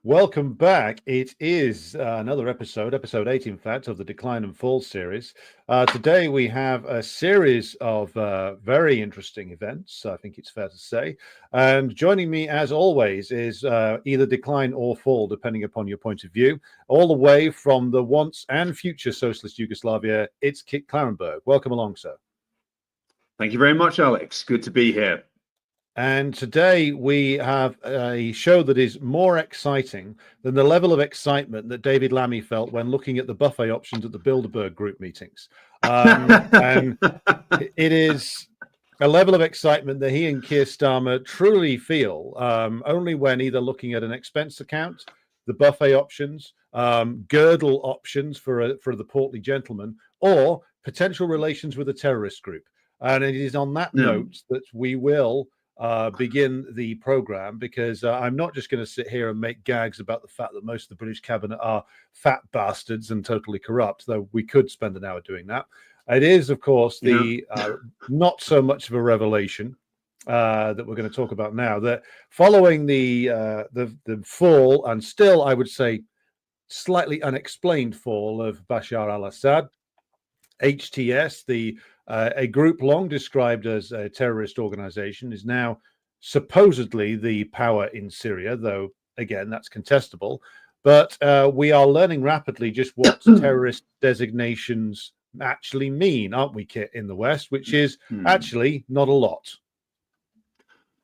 Welcome back. It is another episode 8, in fact, of the Decline and Fall series. Today we have a series of very interesting events, I think it's fair to say. And joining me, as always, is either Decline or Fall, depending upon your point of view, all the way from the once and future socialist Yugoslavia. It's Kit Clarenberg. Welcome along, sir. Thank you very much, Alex. Good to be here. And today we have a show that is more exciting than the level of excitement that David Lammy felt when looking at the buffet options at the Bilderberg group meetings. And it is a level of excitement that he and Keir Starmer truly feel only when either looking at an expense account, the buffet options, girdle options for the portly gentleman, or potential relations with a terrorist group. And it is on that note that we will begin the program, because I'm not just going to sit here and make gags about the fact that most of the British cabinet are fat bastards and totally corrupt, though we could spend an hour doing that. It is, of course, the not so much of a revelation that we're going to talk about now, that following the fall, and still I would say slightly unexplained fall, of Bashar al-Assad, HTS, a group long described as a terrorist organization, is now supposedly the power in Syria, though, again, that's contestable. But we are learning rapidly just what terrorist designations actually mean, aren't we, Kit, in the West, which is actually not a lot.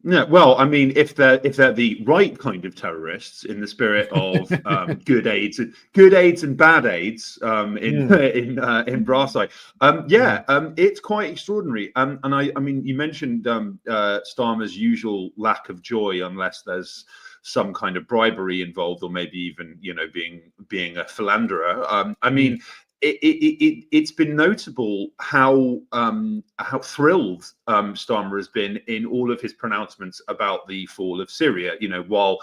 Yeah, well, I mean, if they're the right kind of terrorists, in the spirit of good aids and bad aids in Brassai, it's quite extraordinary. And I mean, you mentioned Starmer's usual lack of joy, unless there's some kind of bribery involved, or maybe even being a philanderer. I mean. It's been notable how thrilled Starmer has been in all of his pronouncements about the fall of Syria. While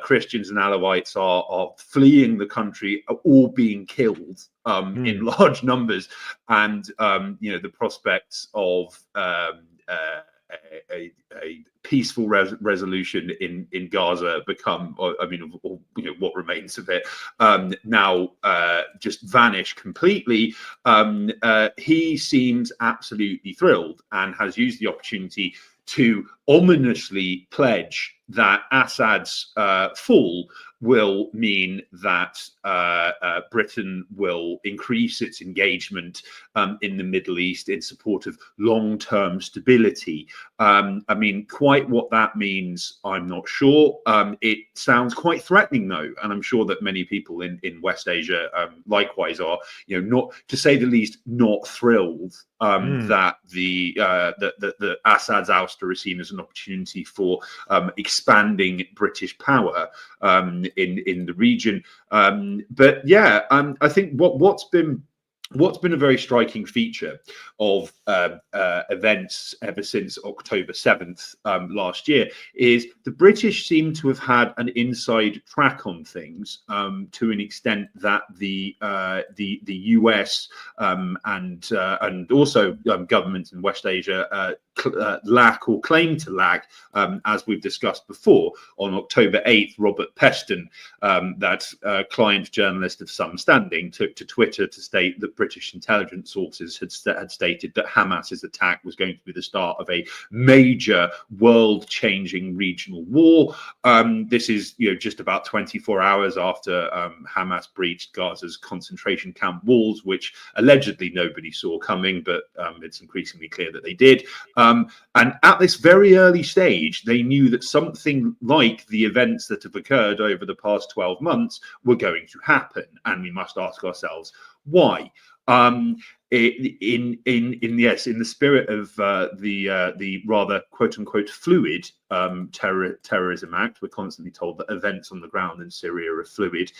Christians and Alawites are fleeing the country, all being killed in large numbers, and the prospects of a peaceful resolution in Gaza become, what remains of it, now just vanish completely. He seems absolutely thrilled, and has used the opportunity to ominously pledge that Assad's fall will mean that Britain will increase its engagement in the Middle East in support of long-term stability. I mean, quite what that means, I'm not sure. It sounds quite threatening, though, and I'm sure that many people in West Asia likewise are, not, to say the least, not thrilled that the Assad's ouster is seen as an opportunity for expanding British power in the region. But yeah, I think what's been a very striking feature of events ever since October 7th last year is the British seem to have had an inside track on things to an extent that the US and also governments in West Asia lack or claim to lack, as we've discussed before. On October 8th, Robert Peston, that client journalist of some standing, took to Twitter to state that British intelligence sources had stated that Hamas's attack was going to be the start of a major world-changing regional war. This is, just about 24 hours after Hamas breached Gaza's concentration camp walls, which allegedly nobody saw coming, but it's increasingly clear that they did. And at this very early stage, they knew that something like the events that have occurred over the past 12 months were going to happen, and we must ask ourselves why. In the spirit of the rather quote unquote fluid terrorism act, we're constantly told that events on the ground in Syria are fluid.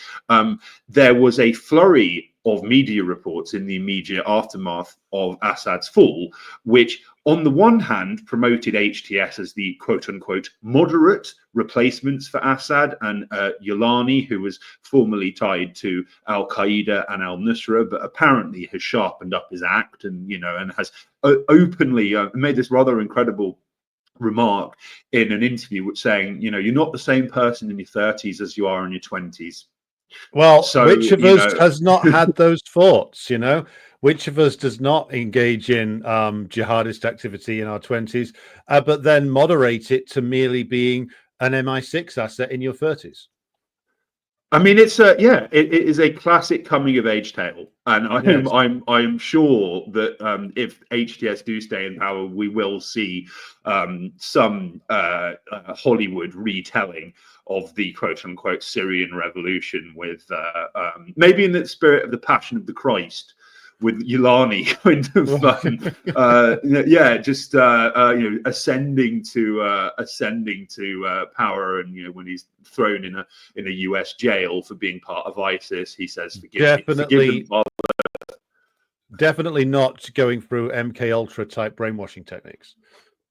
There was a flurry of media reports in the immediate aftermath of Assad's fall, which on the one hand promoted HTS as the quote unquote moderate replacements for Assad, and Yolani, who was formerly tied to Al Qaeda and Al Nusra, but apparently has sharpened up his act and has openly made this rather incredible remark in an interview, which saying, you know, you're not the same person in your 30s as you are in your 20s. Well, So, which of you us know, has not had those thoughts, you know? Which of us does not engage in jihadist activity in our 20s, but then moderate it to merely being an MI6 asset in your 30s? I mean, it's it is a classic coming of age tale, and Yes. I'm sure that if HTS do stay in power, we will see some Hollywood retelling of the quote unquote Syrian revolution, with maybe in the spirit of the Passion of the Christ, with Yulani kind of just you know, ascending to power, and you know, when he's thrown in a US jail for being part of ISIS, he says, forgive them, Father. Definitely not going through MK Ultra type brainwashing techniques.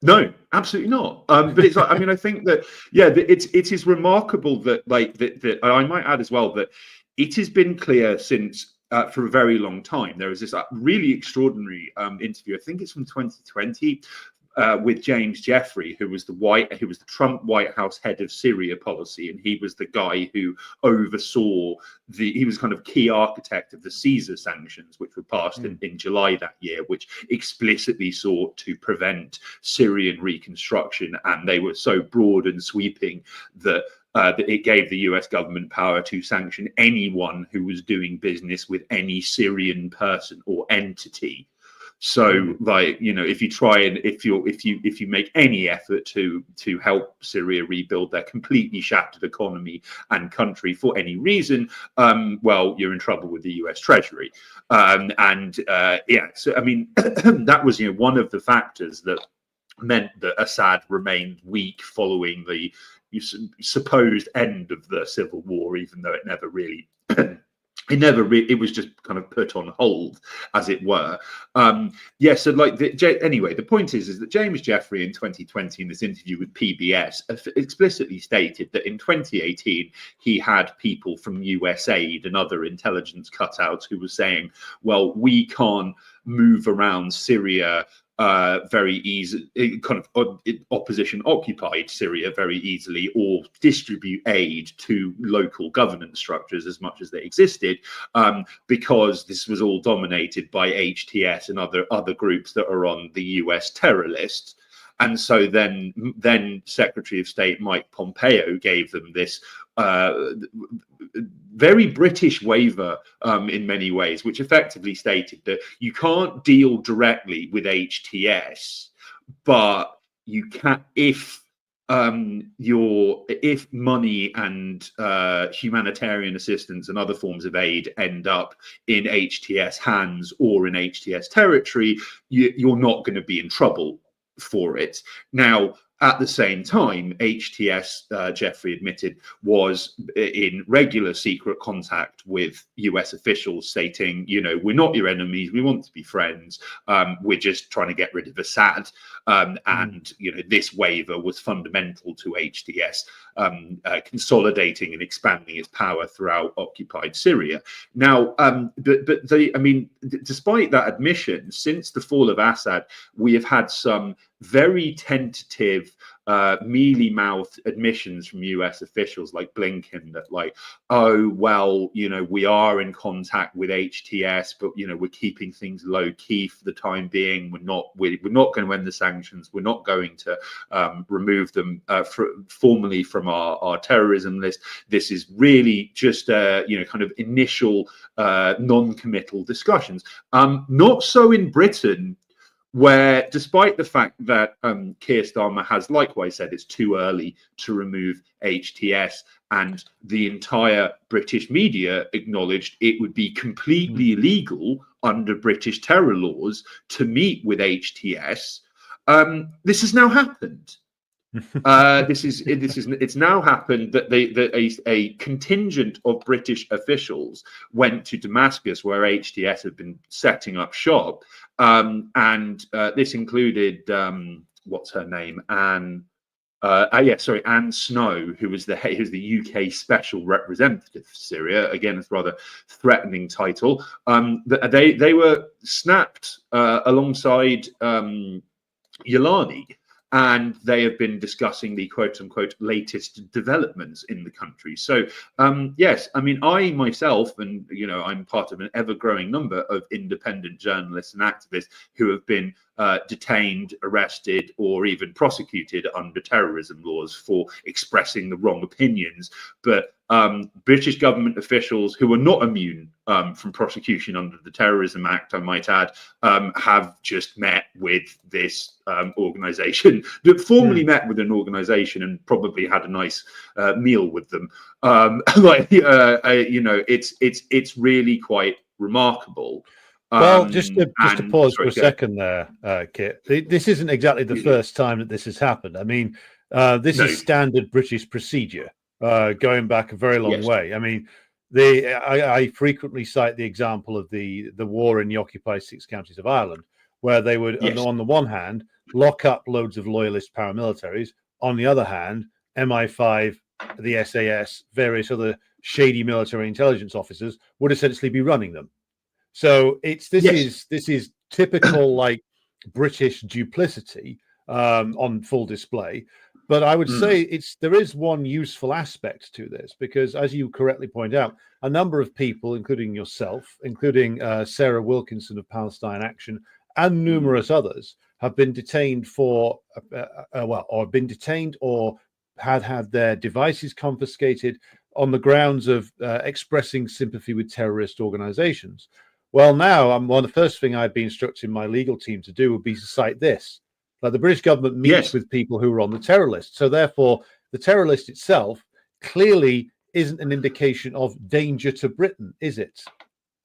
No, absolutely not. But it's like, I mean, I think that, yeah, it is remarkable that, like, that I might add as well that it has been clear since for a very long time. There was this really extraordinary interview, I think it's from 2020, with James Jeffrey, who was the Trump White House head of Syria policy, and he was the guy who oversaw he was kind of key architect of the Caesar sanctions, which were passed in July that year, which explicitly sought to prevent Syrian reconstruction, and they were so broad and sweeping that that it gave the US government power to sanction anyone who was doing business with any Syrian person or entity. So, like, you know, if you try and if you make any effort to help Syria rebuild their completely shattered economy and country for any reason, well, you're in trouble with the US Treasury. Yeah, so I mean, that was, you know, one of the factors that meant that Assad remained weak following the supposed end of the civil war, even though it never really. It was just kind of put on hold, as it were. Yeah, so like anyway, the point is that James Jeffrey in 2020, in this interview with PBS, explicitly stated that in 2018 he had people from USAID and other intelligence cutouts who were saying, well, we can't move around Syria very easy, kind of opposition occupied Syria very easily, or distribute aid to local governance structures as much as they existed, because this was all dominated by HTS and other groups that are on the US terror list. And so then Secretary of State Mike Pompeo gave them this very British waiver in many ways, which effectively stated that you can't deal directly with HTS, but you can if money and humanitarian assistance and other forms of aid end up in HTS hands or in HTS territory, you're not going to be in trouble for it. Now, at the same time, HTS, Jeffrey admitted, was in regular secret contact with US officials, stating, you know, we're not your enemies, we want to be friends, we're just trying to get rid of Assad. And, you know, this waiver was fundamental to HTS consolidating and expanding its power throughout occupied Syria. Now, despite that admission, since the fall of Assad, we have had some very tentative, mealy-mouthed admissions from US officials like Blinken that, like, oh, well, you know, we are in contact with HTS, but, you know, we're keeping things low-key for the time being. We're not going to end the sanctions. We're not going to remove them formally from our terrorism list. This is really just you know, kind of initial non-committal discussions. Not so in Britain, where, despite the fact that Keir Starmer has likewise said it's too early to remove HTS, and the entire British media acknowledged it would be completely illegal under British terror laws to meet with HTS, this has now happened. It's now happened that a contingent of British officials went to Damascus, where HTS had been setting up shop, and this included what's her name, Anne Snow, who's the UK special representative for Syria. Again, it's a rather threatening title. They were snapped alongside Yulani. and they have been discussing the quote unquote latest developments in the country. So yes, I mean, I myself, and I'm part of an ever-growing number of independent journalists and activists who have been detained, arrested, or even prosecuted under terrorism laws for expressing the wrong opinions. But British government officials who are not immune from prosecution under the Terrorism Act, I might add, have just met with this organization that formally met with an organization and probably had a nice meal with them. It's really quite remarkable. Well, just to pause for a second there, Kit. This isn't exactly the first time that this has happened. I mean, this is standard British procedure, going back a very long way. I mean, I frequently cite the example of the war in the occupied 6 counties of Ireland, where they would, on the one hand, lock up loads of loyalist paramilitaries. On the other hand, MI5, the SAS, various other shady military intelligence officers would essentially be running them. So this is typical like British duplicity on full display. But I would say there is one useful aspect to this, because as you correctly point out, a number of people, including yourself, including Sarah Wilkinson of Palestine Action, and numerous others, have been detained for or had their devices confiscated on the grounds of expressing sympathy with terrorist organizations. Well, now one of the first thing I'd be instructing my legal team to do would be to cite this. Like, the British government meets with people who are on the terror list. So therefore, the terror list itself clearly isn't an indication of danger to Britain, is it?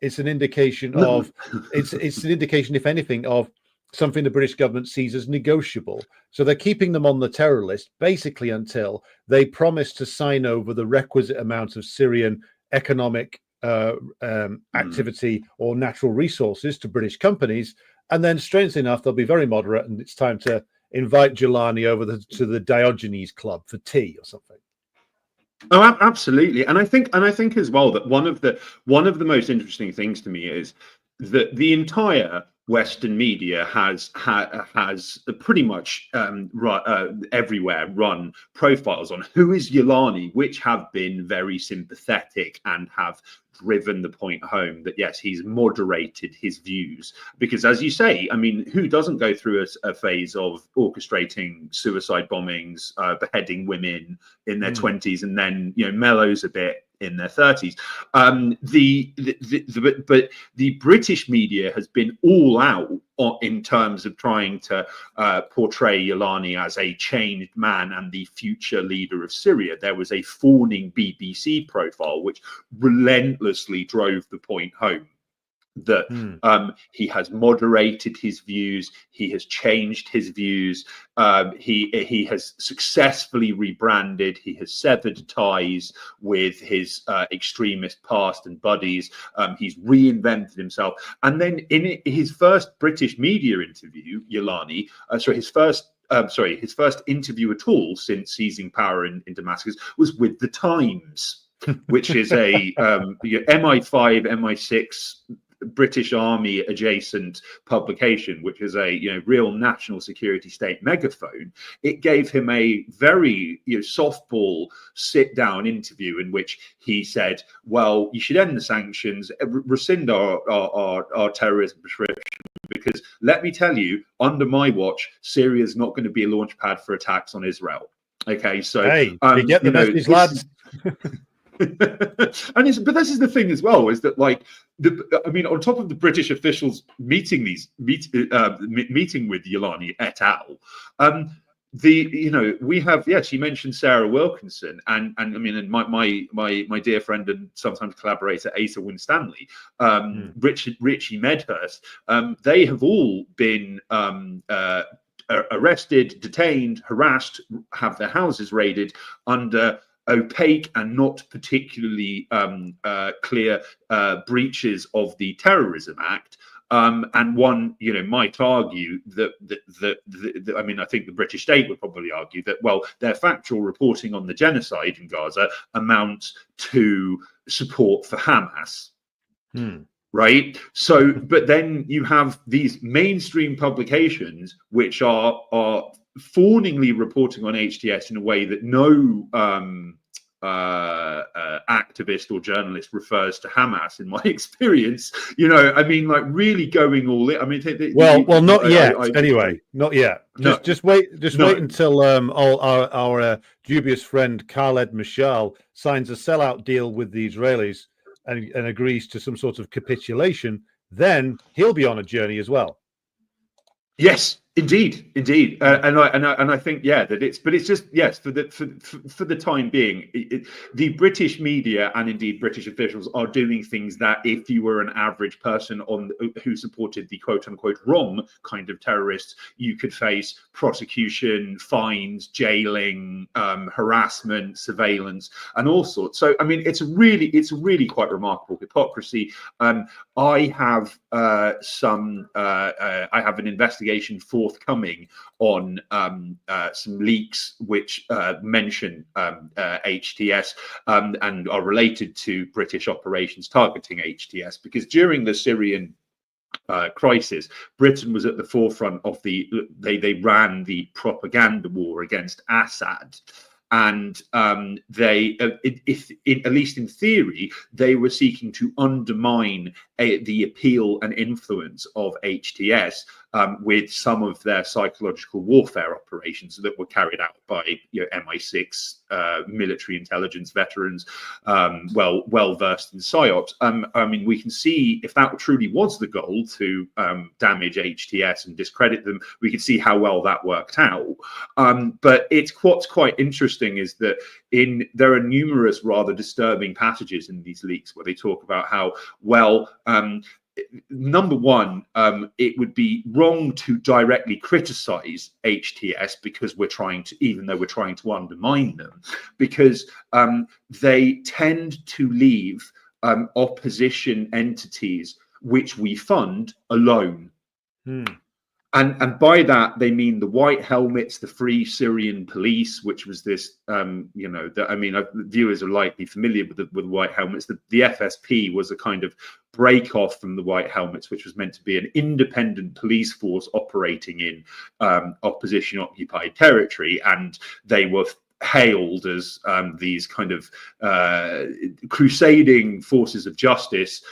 It's an indication of, it's an indication, if anything, of something the British government sees as negotiable. So they're keeping them on the terror list basically until they promise to sign over the requisite amount of Syrian economic activity or natural resources to British companies, and then strangely enough they'll be very moderate, and it's time to invite Jelani over to the Diogenes Club for tea or something. Oh, absolutely. And I think as well that one of the most interesting things to me is that the entire Western media has pretty much everywhere run profiles on who is Jelani, which have been very sympathetic and have driven the point home that yes, he's moderated his views. Because as you say, I mean, who doesn't go through a phase of orchestrating suicide bombings, beheading women in their 20s, and then mellows a bit in their 30s. But the British media has been all out in terms of trying to portray Jelani as a changed man and the future leader of Syria. There was a fawning BBC profile which relentlessly drove the point home that he has moderated his views, he has changed his views, he has successfully rebranded, he has severed ties with his extremist past and buddies, he's reinvented himself. And then in his first British media interview, Jelani, his first interview at all since seizing power in Damascus was with The Times, which is a MI5, MI6 British Army adjacent publication, which is a real national security state megaphone. It gave him a very softball sit down interview in which he said, well, you should end the sanctions, rescind our terrorism prescription, because let me tell you, under my watch, Syria is not going to be a launch pad for attacks on Israel. Okay, so hey, you get the message, lads. But this is the thing as well, is that on top of the British officials meeting with Jelani et al, we have, yes, you mentioned Sarah Wilkinson and my dear friend and sometimes collaborator Asa Winstanley, Richie Medhurst. They have all been arrested, detained, harassed, have their houses raided under opaque and not particularly clear breaches of the Terrorism Act. And one, might argue that I think the British state would probably argue that, well, their factual reporting on the genocide in Gaza amounts to support for Hamas. Right. So, but then you have these mainstream publications which are fawningly reporting on HTS in a way that no activist or journalist refers to Hamas, in my experience. I mean, like really going all in. I mean, not yet. Anyway, not yet. Just wait until our dubious friend Khaled Mashal signs a sellout deal with the Israelis and agrees to some sort of capitulation. Then he'll be on a journey as well. Yes, indeed, and I think that it's just yes for the time being, the British media and indeed British officials are doing things that if you were an average person who supported the quote unquote wrong kind of terrorists, you could face prosecution, fines, jailing, harassment, surveillance, and all sorts. So I mean, it's really quite remarkable hypocrisy. I have I have an investigation forthcoming on some leaks which mention HTS and are related to British operations targeting HTS, because during the Syrian crisis, Britain was at the forefront of they ran the propaganda war against Assad. And they, at least in theory, they were seeking to undermine the appeal and influence of HTS with some of their psychological warfare operations that were carried out by MI6 military intelligence veterans, well versed in psyops. I mean, we can see if that truly was the goal, to damage HTS and discredit them, we can see how well that worked out. But what's quite interesting is that there are numerous rather disturbing passages in these leaks where they talk about how number one, it would be wrong to directly criticize HTS because even though we're trying to undermine them, because they tend to leave opposition entities which we fund alone. And by that, they mean the White Helmets, the Free Syrian Police, which was this, viewers are likely familiar with White Helmets. The FSP was a kind of break off from the White Helmets, which was meant to be an independent police force operating in opposition occupied territory. And they were hailed as these kind of crusading forces of justice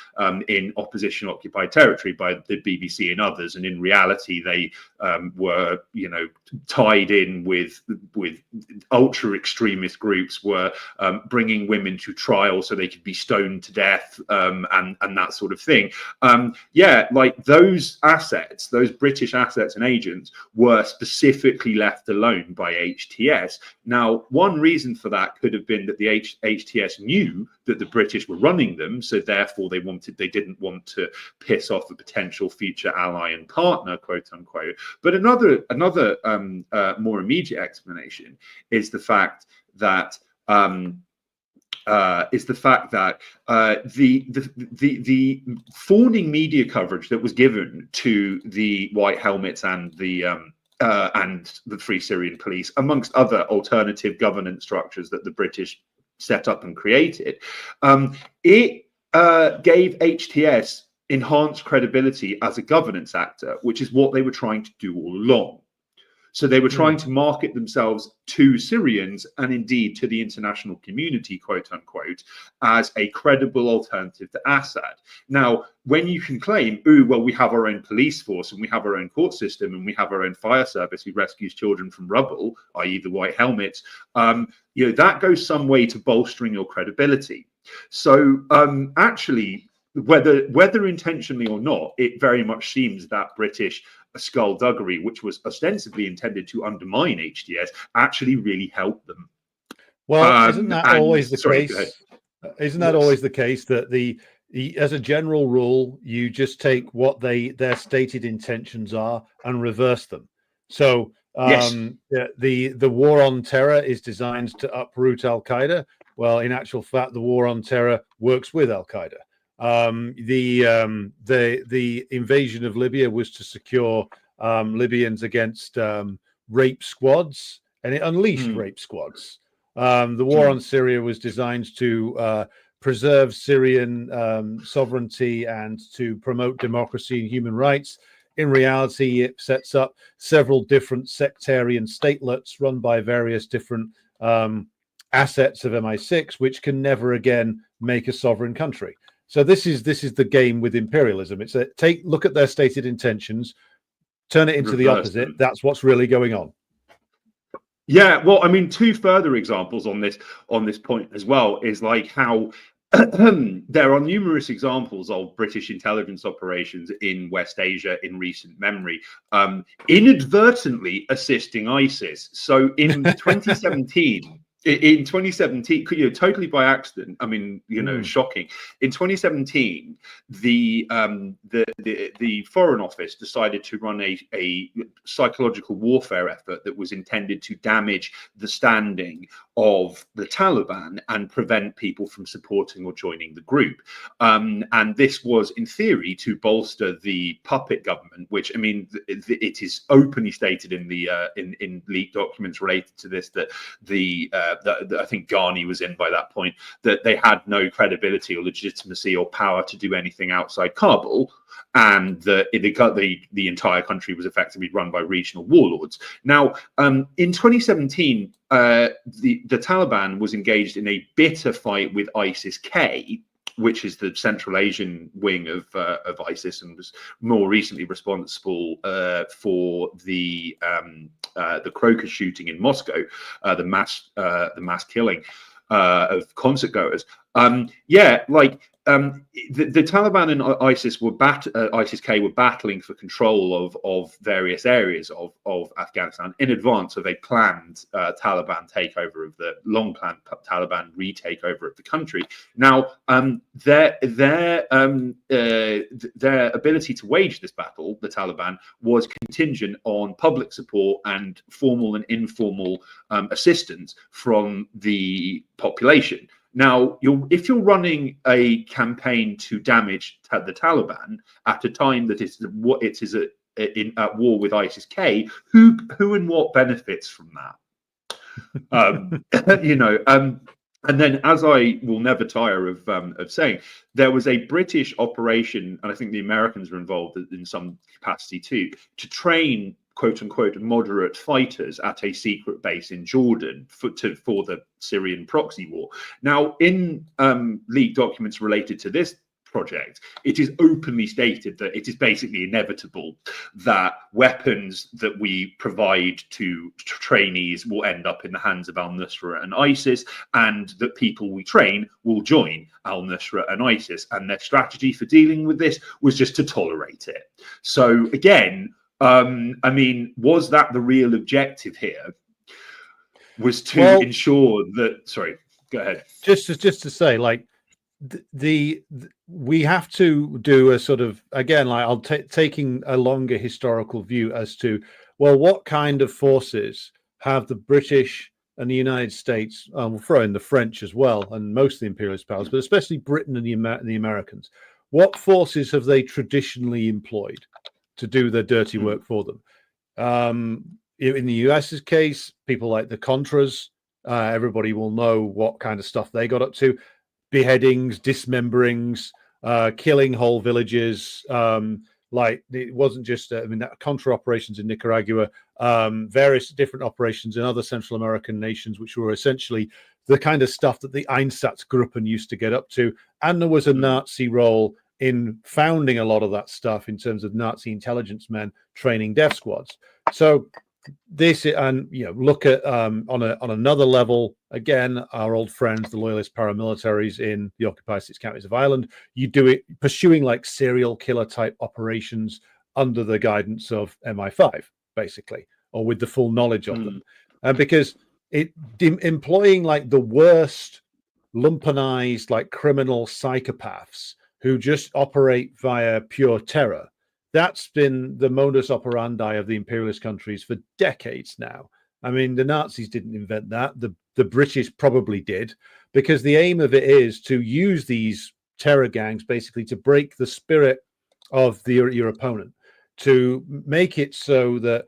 in opposition occupied territory by the BBC and others, and in reality they were tied in with ultra extremist groups, were bringing women to trial so they could be stoned to death, and that sort of thing. Like those assets, those British assets and agents, were specifically left alone by HTS. Now, one reason for that could have been that the HTS knew that the British were running them, so therefore they didn't want to piss off a potential future ally and partner, quote unquote. But another more immediate explanation is the fact that the fawning media coverage that was given to the White Helmets and the Free Syrian Police, amongst other alternative governance structures that the British set up and created, it gave HTS enhanced credibility as a governance actor, which is what they were trying to do all along. So they were trying to market themselves to Syrians and indeed to the international community, quote unquote, as a credible alternative to Assad. Now, when you can claim, we have our own police force and we have our own court system and we have our own fire service who rescues children from rubble, i.e. the White Helmets, that goes some way to bolstering your credibility. So actually, whether intentionally or not, it very much seems that British skullduggery, which was ostensibly intended to undermine HTS, actually really helped them. Well, isn't that always the case? Isn't that always the case that as a general rule, you just take what their stated intentions are and reverse them? So the war on terror is designed to uproot Al Qaeda. Well, in actual fact, the war on terror works with Al Qaeda. The invasion of Libya was to secure Libyans against rape squads, and it unleashed rape squads. The war on Syria was designed to preserve Syrian sovereignty and to promote democracy and human rights. In reality, it sets up several different sectarian statelets run by various different assets of MI6, which can never again make a sovereign country. So this is the game with imperialism. It's a look at their stated intentions, turn it into the opposite. That's what's really going on. Yeah, well, I mean, two further examples on this point as well is like how there are numerous examples of British intelligence operations in West Asia in recent memory, inadvertently assisting ISIS. So in 2017. In 2017, totally by accident. I mean, shocking. In 2017, the Foreign Office decided to run a psychological warfare effort that was intended to damage the standing of the Taliban and prevent people from supporting or joining the group. And this was, in theory, to bolster the puppet government, which, I mean, it is openly stated in the in leaked documents related to this that that I think Ghani was in by that point, that they had no credibility or legitimacy or power to do anything outside Kabul, and the entire country was effectively run by regional warlords. Now, in 2017, the Taliban was engaged in a bitter fight with ISIS-K, which is the Central Asian wing of ISIS, and was more recently responsible for the Crocus shooting in Moscow, the mass killing of concert goers. The Taliban and ISIS-K were battling for control of various areas of Afghanistan in advance of a planned Taliban takeover of the long-planned Taliban retakeover of the country. Now, their ability to wage this battle, the Taliban, was contingent on public support and formal and informal assistance from the population. Now, if you're running a campaign to damage the Taliban at a time that it is at war with ISIS-K, who and what benefits from that? And then, as I will never tire of saying, there was a British operation, and I think the Americans were involved in some capacity too, to train quote unquote moderate fighters at a secret base in Jordan for the Syrian proxy war. Now, in leaked documents related to this project, it is openly stated that it is basically inevitable that weapons that we provide to trainees will end up in the hands of al-Nusra and ISIS, and that people we train will join al-Nusra and ISIS, and their strategy for dealing with this was just to tolerate it. So again, I mean, was that the real objective here? Was to ensure that? Sorry, go ahead. Just to say, like, we have to do a sort of, again, like taking a longer historical view as to, well, what kind of forces have the British and the United States, we'll throw in the French as well, and most of the imperialist powers, but especially Britain and the Americans, what forces have they traditionally employed to do the dirty work for them? In the US's case, people like the Contras, everybody will know what kind of stuff they got up to: beheadings, dismemberings, killing whole villages. Like, it wasn't just, that Contra operations in Nicaragua, various different operations in other Central American nations, which were essentially the kind of stuff that the Einsatzgruppen used to get up to. And there was a Nazi role in founding a lot of that stuff in terms of Nazi intelligence men training death squads. So this, and look at on another level, again, our old friends, the loyalist paramilitaries in the occupied 6 counties of Ireland, you do it pursuing like serial killer type operations under the guidance of MI5, basically, or with the full knowledge of them. And because employing like the worst lumpenized, like criminal psychopaths who just operate via pure terror, that's been the modus operandi of the imperialist countries for decades now. I mean, the Nazis didn't invent that. The British probably did, because the aim of it is to use these terror gangs basically to break the spirit of your opponent, to make it so that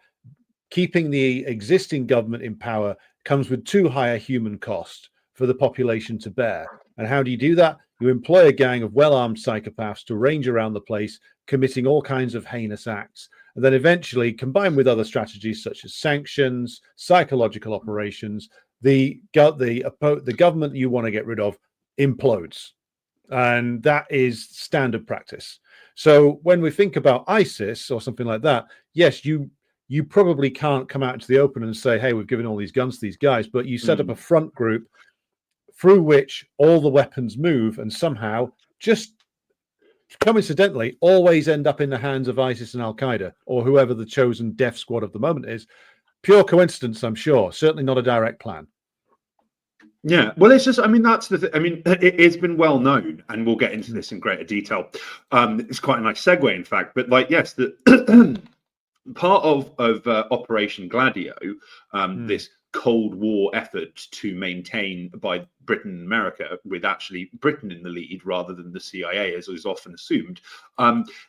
keeping the existing government in power comes with too high a human cost for the population to bear. And how do you do that? You employ a gang of well-armed psychopaths to range around the place, committing all kinds of heinous acts. And then eventually, combined with other strategies such as sanctions, psychological operations, the government you want to get rid of implodes. And that is standard practice. So when we think about ISIS or something like that, yes, you probably can't come out into the open and say, hey, we've given all these guns to these guys, but you set up a front group through which all the weapons move and somehow just coincidentally always end up in the hands of ISIS and Al-Qaeda or whoever the chosen death squad of the moment is. Pure coincidence, I'm sure. Certainly not a direct plan. Yeah, well, it's just, I mean, that's the thing. I mean, it's been well known, and we'll get into this in greater detail. It's quite a nice segue, in fact. But like, yes, the part of Operation Gladio, this Cold War effort to maintain by Britain and America, with actually Britain in the lead rather than the CIA, as is often assumed,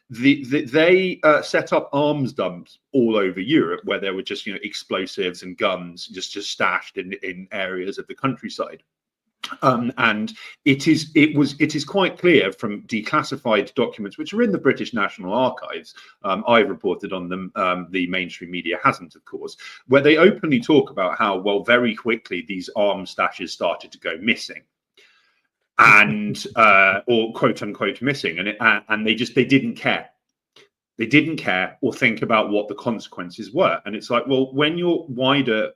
they set up arms dumps all over Europe where there were just explosives and guns just stashed in areas of the countryside. And it is quite clear from declassified documents which are in the British National Archives. I've reported on them. The mainstream media hasn't, of course, where they openly talk about how, well, very quickly these arms stashes started to go missing, and or quote unquote missing, and they didn't care. They didn't care or think about what the consequences were. And it's like, well, when your wider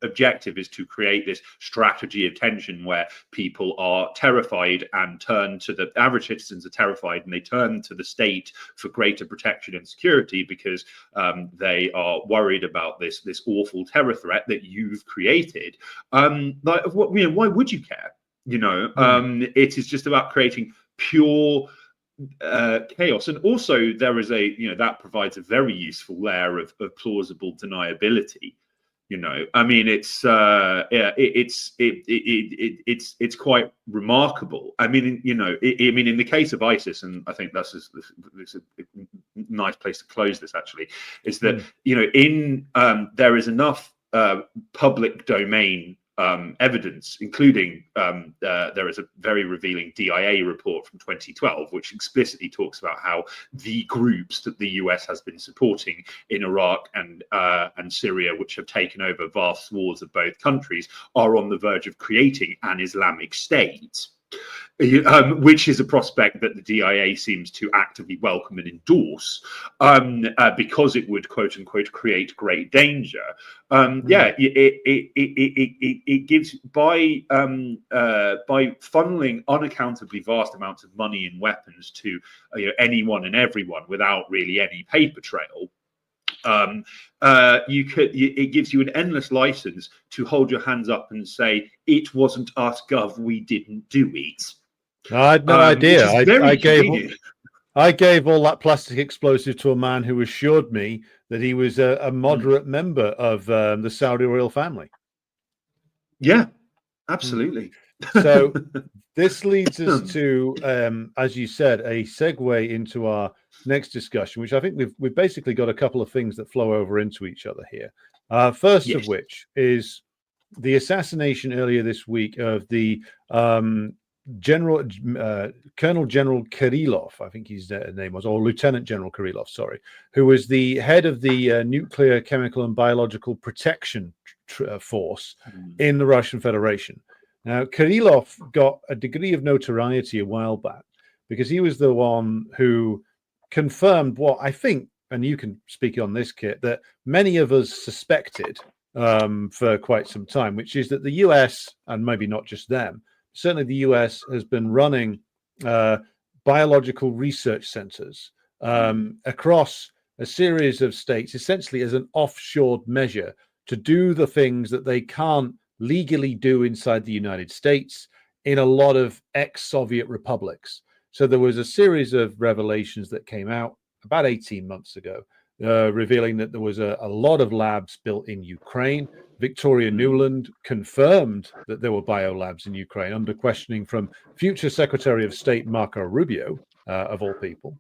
objective is to create this strategy of tension where people are terrified and turn to the average citizens are terrified and they turn to the state for greater protection and security because they are worried about this awful terror threat that you've created. Why would you care? It is just about creating pure chaos. And also there is that provides a very useful layer of plausible deniability. I mean, it's quite remarkable. I mean, in the case of ISIS, and I think this is a nice place to close this actually, is that there is enough public domain evidence, including there is a very revealing DIA report from 2012, which explicitly talks about how the groups that the US has been supporting in Iraq and Syria, which have taken over vast swaths of both countries, are on the verge of creating an Islamic State. Which is a prospect that the DIA seems to actively welcome and endorse, because it would, quote unquote, create great danger. It gives by funneling unaccountably vast amounts of money and weapons to anyone and everyone without really any paper trail. It gives you an endless license to hold your hands up and say, it wasn't us, Gov, we didn't do it. I had no idea. I gave all that plastic explosive to a man who assured me that he was a moderate member of the Saudi royal family. Yeah, absolutely. So this leads us to, as you said, a segue into our next discussion, which I think we've basically got a couple of things that flow over into each other here. First of which is the assassination earlier this week of the Colonel General Kirillov, I think his name was, or Lieutenant General Kirillov, sorry, who was the head of the Nuclear, Chemical and Biological Protection Force in the Russian Federation. Now, Kirillov got a degree of notoriety a while back because he was the one who confirmed what I think, and you can speak on this, Kit, that many of us suspected for quite some time, which is that the US, and maybe not just them, certainly the US has been running biological research centers across a series of states, essentially as an offshored measure to do the things that they can't legally do inside the United States in a lot of ex-Soviet republics. So there was a series of revelations that came out about 18 months ago, revealing that there was a lot of labs built in Ukraine. Victoria Nuland confirmed that there were biolabs in Ukraine under questioning from future Secretary of State Marco Rubio, of all people.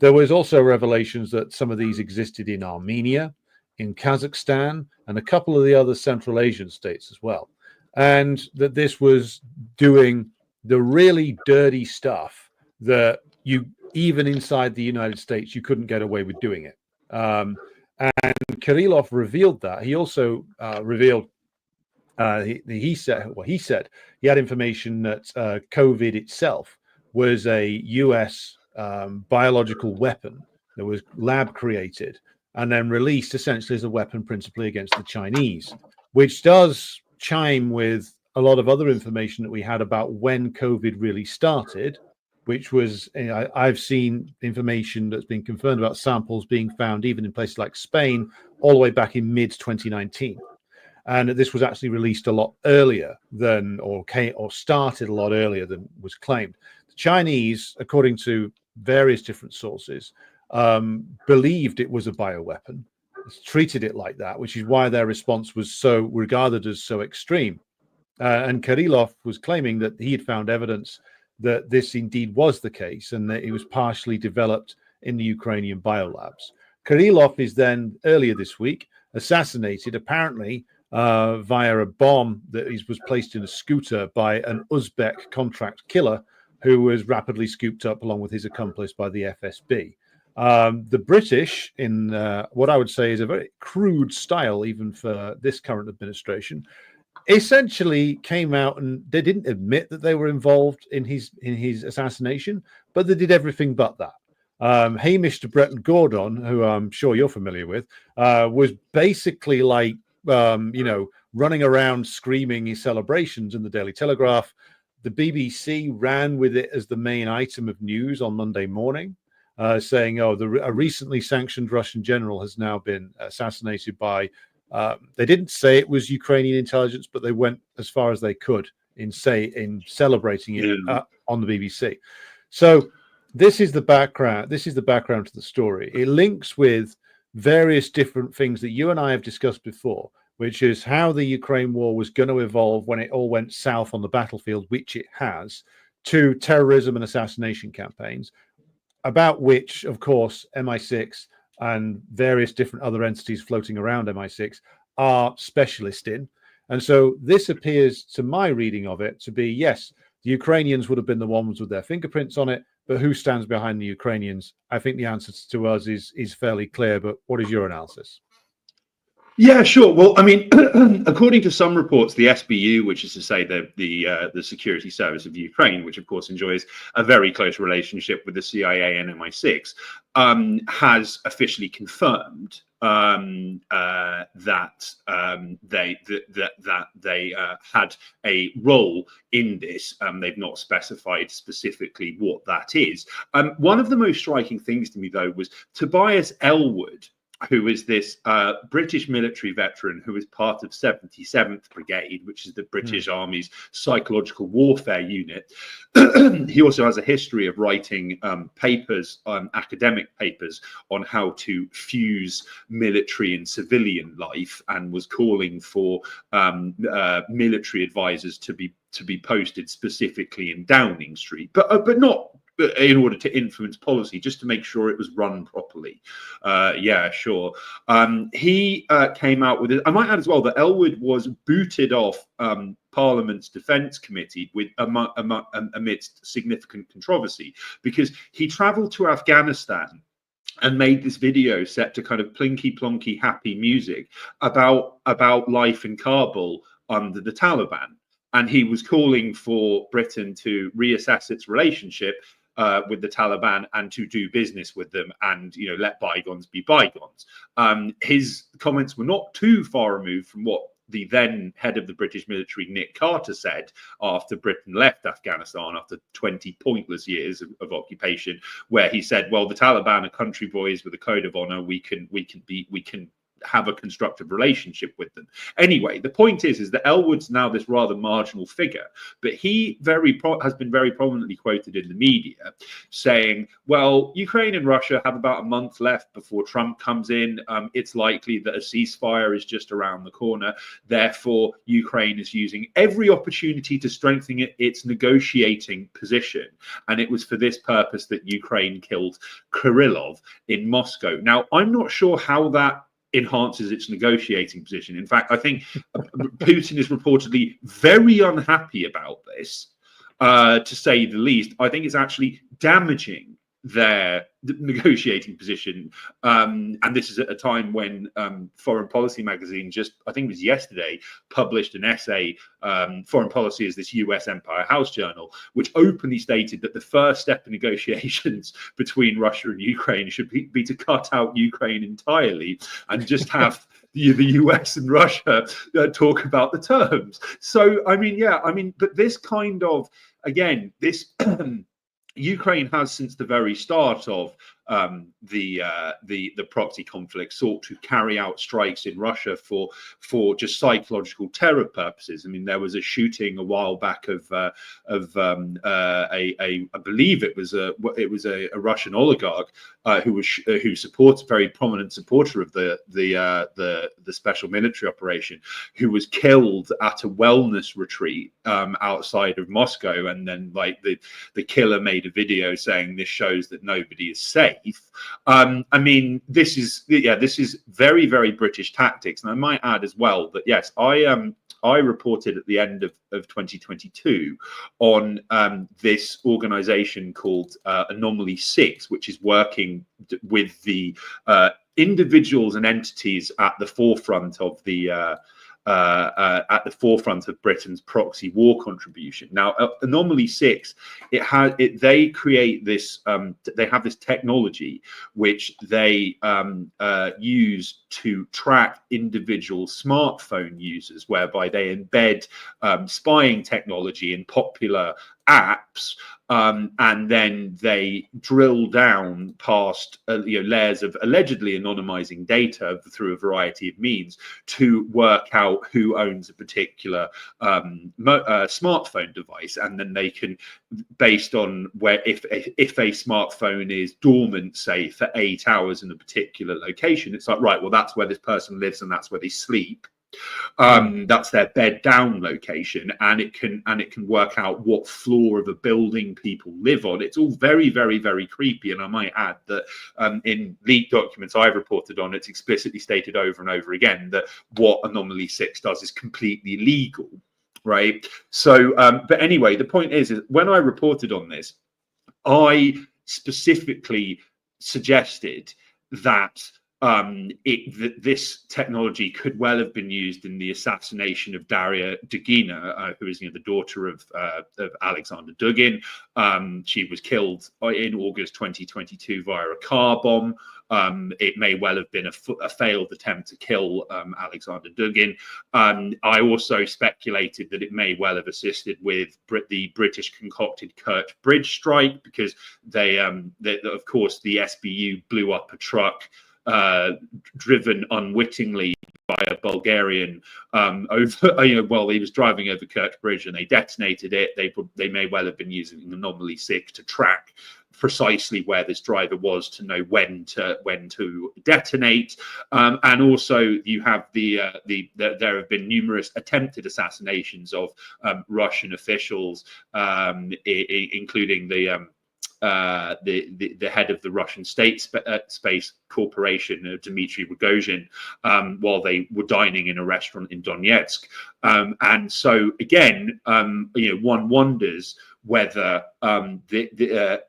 There was also revelations that some of these existed in Armenia, in Kazakhstan, and a couple of the other Central Asian states as well. And that this was doing the really dirty stuff that you even inside the United States, you couldn't get away with doing it. And Kirillov revealed that. He also revealed he said he had information that COVID itself was a US biological weapon that was lab created and then released essentially as a weapon principally against the Chinese, which does chime with a lot of other information that we had about when COVID really started, which was, I've seen information that's been confirmed about samples being found even in places like Spain all the way back in mid 2019. And this was actually released a lot earlier than, or started a lot earlier than was claimed. The Chinese, according to various different sources, believed it was a bioweapon, treated it like that, which is why their response was so regarded as so extreme. And Kirillov was claiming that he had found evidence that this indeed was the case and that it was partially developed in the Ukrainian biolabs. Kirillov is then, earlier this week, assassinated, apparently via a bomb that was placed in a scooter by an Uzbek contract killer who was rapidly scooped up along with his accomplice by the FSB. The British, in what I would say is a very crude style, even for this current administration, essentially came out and they didn't admit that they were involved in his assassination, but they did everything but that. Hamish de Breton Gordon, who I'm sure you're familiar with, was basically like, running around screaming his celebrations in the Daily Telegraph. The BBC ran with it as the main item of news on Monday morning, saying, a recently sanctioned Russian general has now been assassinated by, they didn't say it was Ukrainian intelligence, but they went as far as they could in celebrating it on the BBC. So this is the background. This is the background to the story. It links with various different things that you and I have discussed before, which is how the Ukraine war was going to evolve when it all went south on the battlefield, which it has, to terrorism and assassination campaigns, about which, of course, MI6 and various different other entities floating around MI6 are specialist in. And so this appears, to my reading of it, to be, yes, the Ukrainians would have been the ones with their fingerprints on it, but who stands behind the Ukrainians? I think the answer to us is fairly clear, but what is your analysis? Yeah, sure. Well, I mean, according to some reports, the SBU, which is to say the Security Service of Ukraine, which of course enjoys a very close relationship with the CIA and MI6, has officially confirmed that they had a role in this. They've not specified specifically what that is. One of the most striking things to me, though, was Tobias Ellwood, who is this British military veteran who is part of 77th Brigade, which is the British Army's psychological warfare unit. He also has a history of writing papers, academic papers, on how to fuse military and civilian life, and was calling for military advisors to be posted specifically in Downing Street, but not in order to influence policy, just to make sure it was run properly. Yeah, sure. He came out with it. I might add as well that Ellwood was booted off Parliament's Defence Committee amidst significant controversy, because he travelled to Afghanistan and made this video set to kind of plinky plonky happy music about life in Kabul under the Taliban. And he was calling for Britain to reassess its relationship with the Taliban and to do business with them, and let bygones be bygones. His comments were not too far removed from what the then head of the British military, Nick Carter, said after Britain left Afghanistan after 20 pointless years of occupation, where he said, well, the Taliban are country boys with a code of honor. We can have a constructive relationship with them. Anyway, the point is that Ellwood's now this rather marginal figure, but he has been very prominently quoted in the media saying, well, Ukraine and Russia have about a month left before Trump comes in. It's likely that a ceasefire is just around the corner. Therefore, Ukraine is using every opportunity to strengthen its negotiating position. And it was for this purpose that Ukraine killed Kirillov in Moscow. Now, I'm not sure how that enhances its negotiating position. In fact, I think Putin is reportedly very unhappy about this, to say the least. I think it's actually damaging their negotiating position. And this is at a time when Foreign Policy magazine, just I think it was yesterday, published an essay. Foreign Policy is this US Empire House journal, which openly stated that the first step in negotiations between Russia and Ukraine should be to cut out Ukraine entirely and just have the US and Russia talk about the terms. So, I mean, yeah, I mean, but this kind of, again, this Ukraine has, since the very start of the proxy conflict, sought to carry out strikes in Russia for just psychological terror purposes. I mean, there was a shooting a while back of I believe it was a Russian oligarch who supports, very prominent supporter of the special military operation, who was killed at a wellness retreat outside of Moscow, and then like the killer made a video saying this shows that nobody is safe. I mean, this is very, very British tactics. And I might add as well that yes, I reported at the end of 2022 on this organization called Anomaly 6, which is working with the individuals and entities at the forefront of Britain's proxy war contribution. Now, Anomaly 6, they create this. They have this technology which they use to track individual smartphone users, whereby they embed spying technology in popular apps, and then they drill down past layers of allegedly anonymizing data through a variety of means to work out who owns a particular smartphone device, and then they can, based on where if a smartphone is dormant, say for 8 hours in a particular location, it's like, right, well, that's where this person lives and that's where they sleep. That's their bed down location, and it can work out what floor of a building people live on. It's all very, very, very creepy. And I might add that in leaked documents I've reported on, it's explicitly stated over and over again that what Anomaly 6 does is completely legal, right? So but anyway, the point is when I reported on this, I specifically suggested that this technology could well have been used in the assassination of Daria Dugina, who is the daughter of Alexander Dugin. She was killed in August 2022 via a car bomb. It may well have been a failed attempt to kill Alexander Dugin. I also speculated that it may well have assisted with the British concocted Kerch Bridge strike, because of course, the SBU blew up a truck driven unwittingly by a Bulgarian while he was driving over Kerch Bridge, and they detonated it. They may well have been using Anomaly 6 to track precisely where this driver was, to know when to detonate. And also you have there have been numerous attempted assassinations of Russian officials, including the head of the Russian space corporation, Dmitry Rogozhin, while they were dining in a restaurant in Donetsk. And so again, one wonders whether the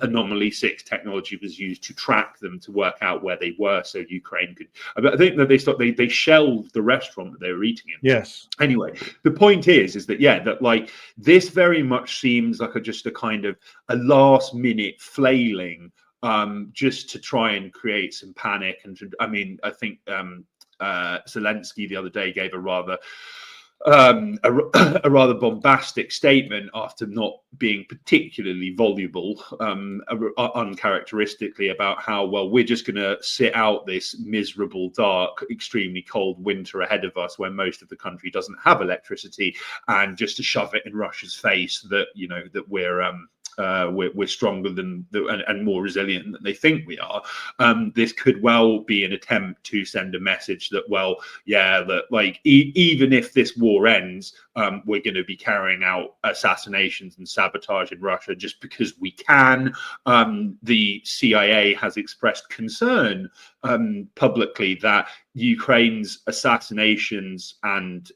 Anomaly 6 technology was used to track them, to work out where they were, so Ukraine could. I think that they shelved the restaurant that they were eating in. Yes. Anyway, the point is that that like this very much seems like just a kind of a last minute flailing, just to try and create some panic. And I think Zelensky the other day gave a rather bombastic statement after not being particularly voluble, uncharacteristically, about how, well, we're just going to sit out this miserable, dark, extremely cold winter ahead of us, where most of the country doesn't have electricity, and just to shove it in Russia's face that that we're stronger than and more resilient than they think we are. This could well be an attempt to send a message that, well, yeah, that like even if this war ends, we're going to be carrying out assassinations and sabotage in Russia just because we can. The CIA has expressed concern publicly that Ukraine's assassinations and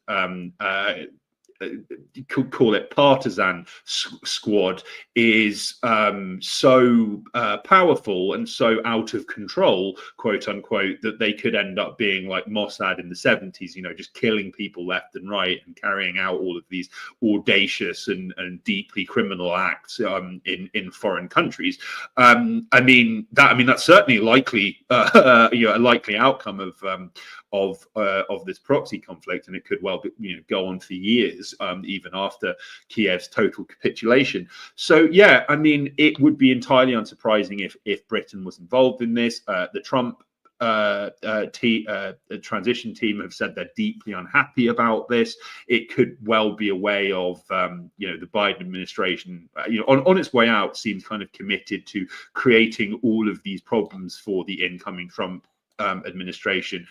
could call it partisan squad is so powerful and so out of control, quote unquote, that they could end up being like Mossad in the 70s, just killing people left and right and carrying out all of these audacious and deeply criminal acts in foreign countries. That's certainly likely, a likely outcome of this proxy conflict, and it could well go on for years, even after Kiev's total capitulation. So yeah, it would be entirely unsurprising if Britain was involved in this. The Trump transition team have said they're deeply unhappy about this. It could well be a way of the Biden administration on its way out seems kind of committed to creating all of these problems for the incoming Trump administration,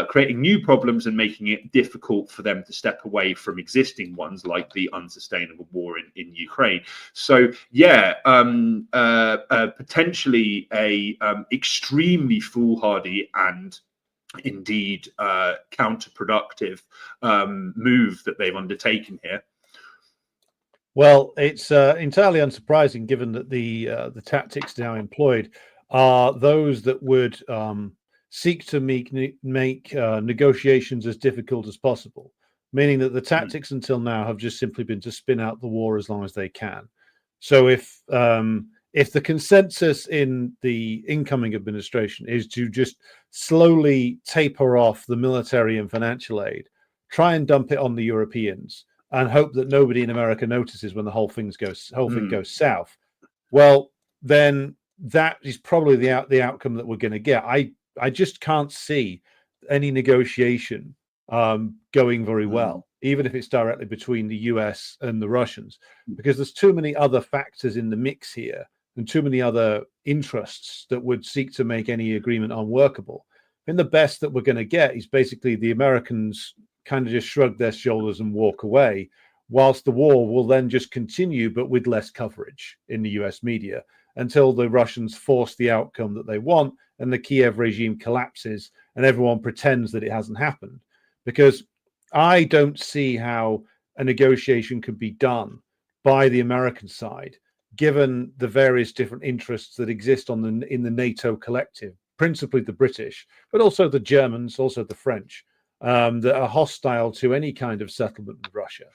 creating new problems and making it difficult for them to step away from existing ones, like the unsustainable war in Ukraine. So yeah, potentially a extremely foolhardy and indeed counterproductive move that they've undertaken here. Well, it's entirely unsurprising, given that the tactics now employed are those that would seek to make negotiations as difficult as possible, meaning that the tactics until now have just simply been to spin out the war as long as they can. So if the consensus in the incoming administration is to just slowly taper off the military and financial aid, try and dump it on the Europeans, and hope that nobody in America notices when the whole thing goes south, well, then that is probably the outcome that we're going to get. I just can't see any negotiation going very well, even if it's directly between the US and the Russians, because there's too many other factors in the mix here and too many other interests that would seek to make any agreement unworkable. And the best that we're going to get is basically the Americans kind of just shrug their shoulders and walk away, whilst the war will then just continue, but with less coverage in the US media, until the Russians force the outcome that they want and the Kiev regime collapses and everyone pretends that it hasn't happened. Because I don't see how a negotiation could be done by the American side, given the various different interests that exist in the NATO collective, principally the British, but also the Germans, also the French, that are hostile to any kind of settlement with Russia.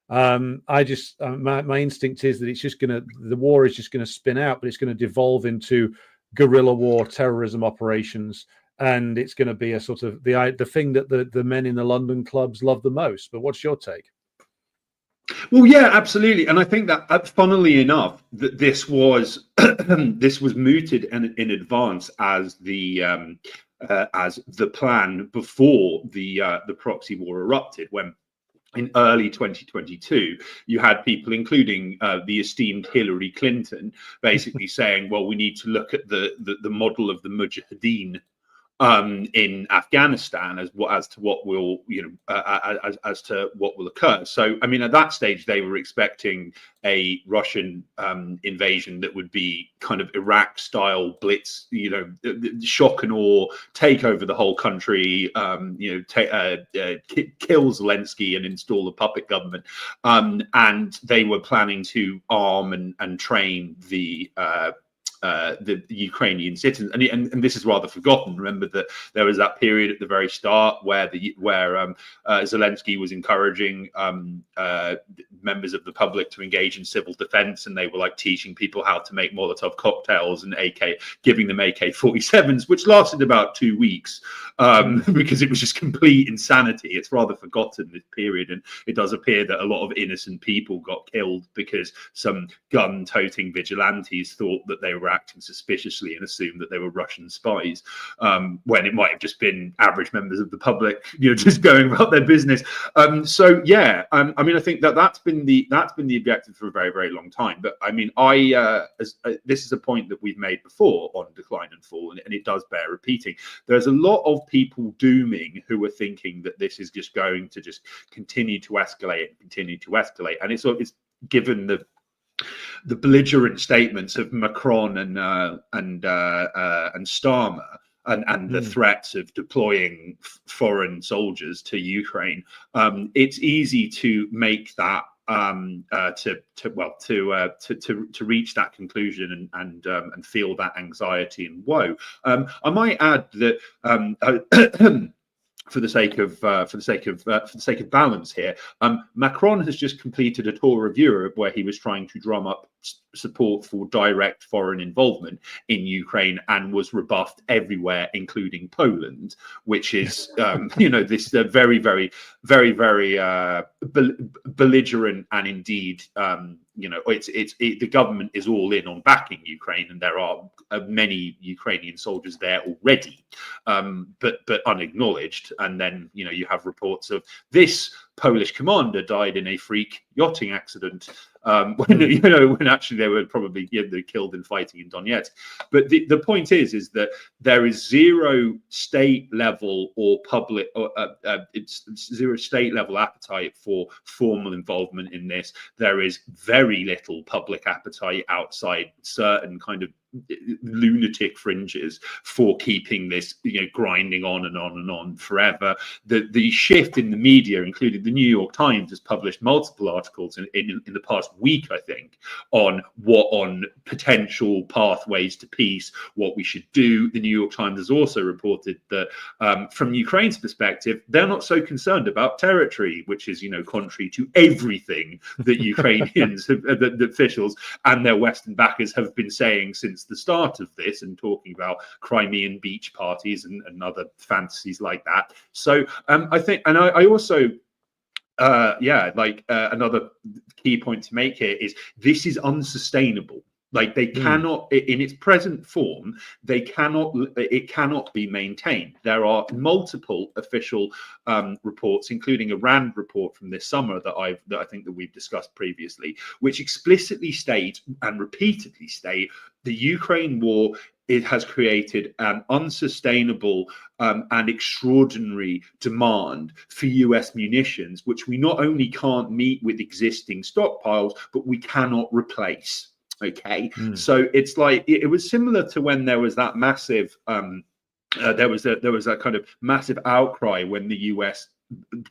My instinct is that the war is just going to spin out, but it's going to devolve into guerrilla war, terrorism operations, and it's going to be a sort of the thing that the men in the London clubs love the most. But what's your take? Well, yeah, absolutely, and I think that, funnily enough, that this was this was mooted in advance as the plan before the proxy war erupted, when in early 2022, you had people, including the esteemed Hillary Clinton, basically saying, well, we need to look at the model of the Mujahideen in Afghanistan as to what will occur. So, at that stage, they were expecting a Russian invasion that would be kind of Iraq-style blitz, shock and awe, take over the whole country, kill Zelensky and install a puppet government. And they were planning to arm and train the Ukrainian citizens, and this is rather forgotten. Remember that there was that period at the very start where Zelensky was encouraging members of the public to engage in civil defense, and they were like teaching people how to make Molotov cocktails and giving them AK-47s, which lasted about 2 weeks because it was just complete insanity. It's rather forgotten, this period, and it does appear that a lot of innocent people got killed because some gun-toting vigilantes thought that they were acting suspiciously and assumed that they were Russian spies, when it might have just been average members of the public, just going about their business. So yeah, I think that's been the objective for a very, very long time. But this is a point that we've made before on Decline and Fall, and it does bear repeating. There's a lot of people dooming who are thinking that this is just going to just continue to escalate, and it's given the belligerent statements of Macron and Starmer, and the threats of deploying foreign soldiers to Ukraine, it's easy to make that to reach that conclusion and feel that anxiety and woe. I might add that. For the sake of balance here, Macron has just completed a tour of Europe where he was trying to drum up support for direct foreign involvement in Ukraine and was rebuffed everywhere, including Poland, which is this very belligerent and indeed the government is all in on backing Ukraine, and there are many Ukrainian soldiers there already, but unacknowledged. And then you have reports of this Polish commander died in a freak yachting accident when actually they were probably killed in fighting in Donetsk. But the point is that there is zero state level or public it's zero state level appetite for formal involvement in this. There is very little public appetite outside certain kind of lunatic fringes for keeping this grinding on and on and on forever. The shift in the media, including the New York Times, has published multiple articles in the past week, I think, on potential pathways to peace, what we should do. The New York Times has also reported that from Ukraine's perspective, they're not so concerned about territory, which is contrary to everything that Ukrainians the officials and their Western backers have been saying since the start of this, and talking about Crimean beach parties and other fantasies like that. So I think, and I also another key point to make here is this is unsustainable. Like they cannot, in its present form, it cannot be maintained. There are multiple official reports, including a RAND report from this summer that I think that we've discussed previously, which explicitly state and repeatedly state the Ukraine war. It has created an unsustainable and extraordinary demand for US munitions, which we not only can't meet with existing stockpiles, but we cannot replace. Okay, so it's like it was similar to when there was that massive there was that kind of massive outcry when the US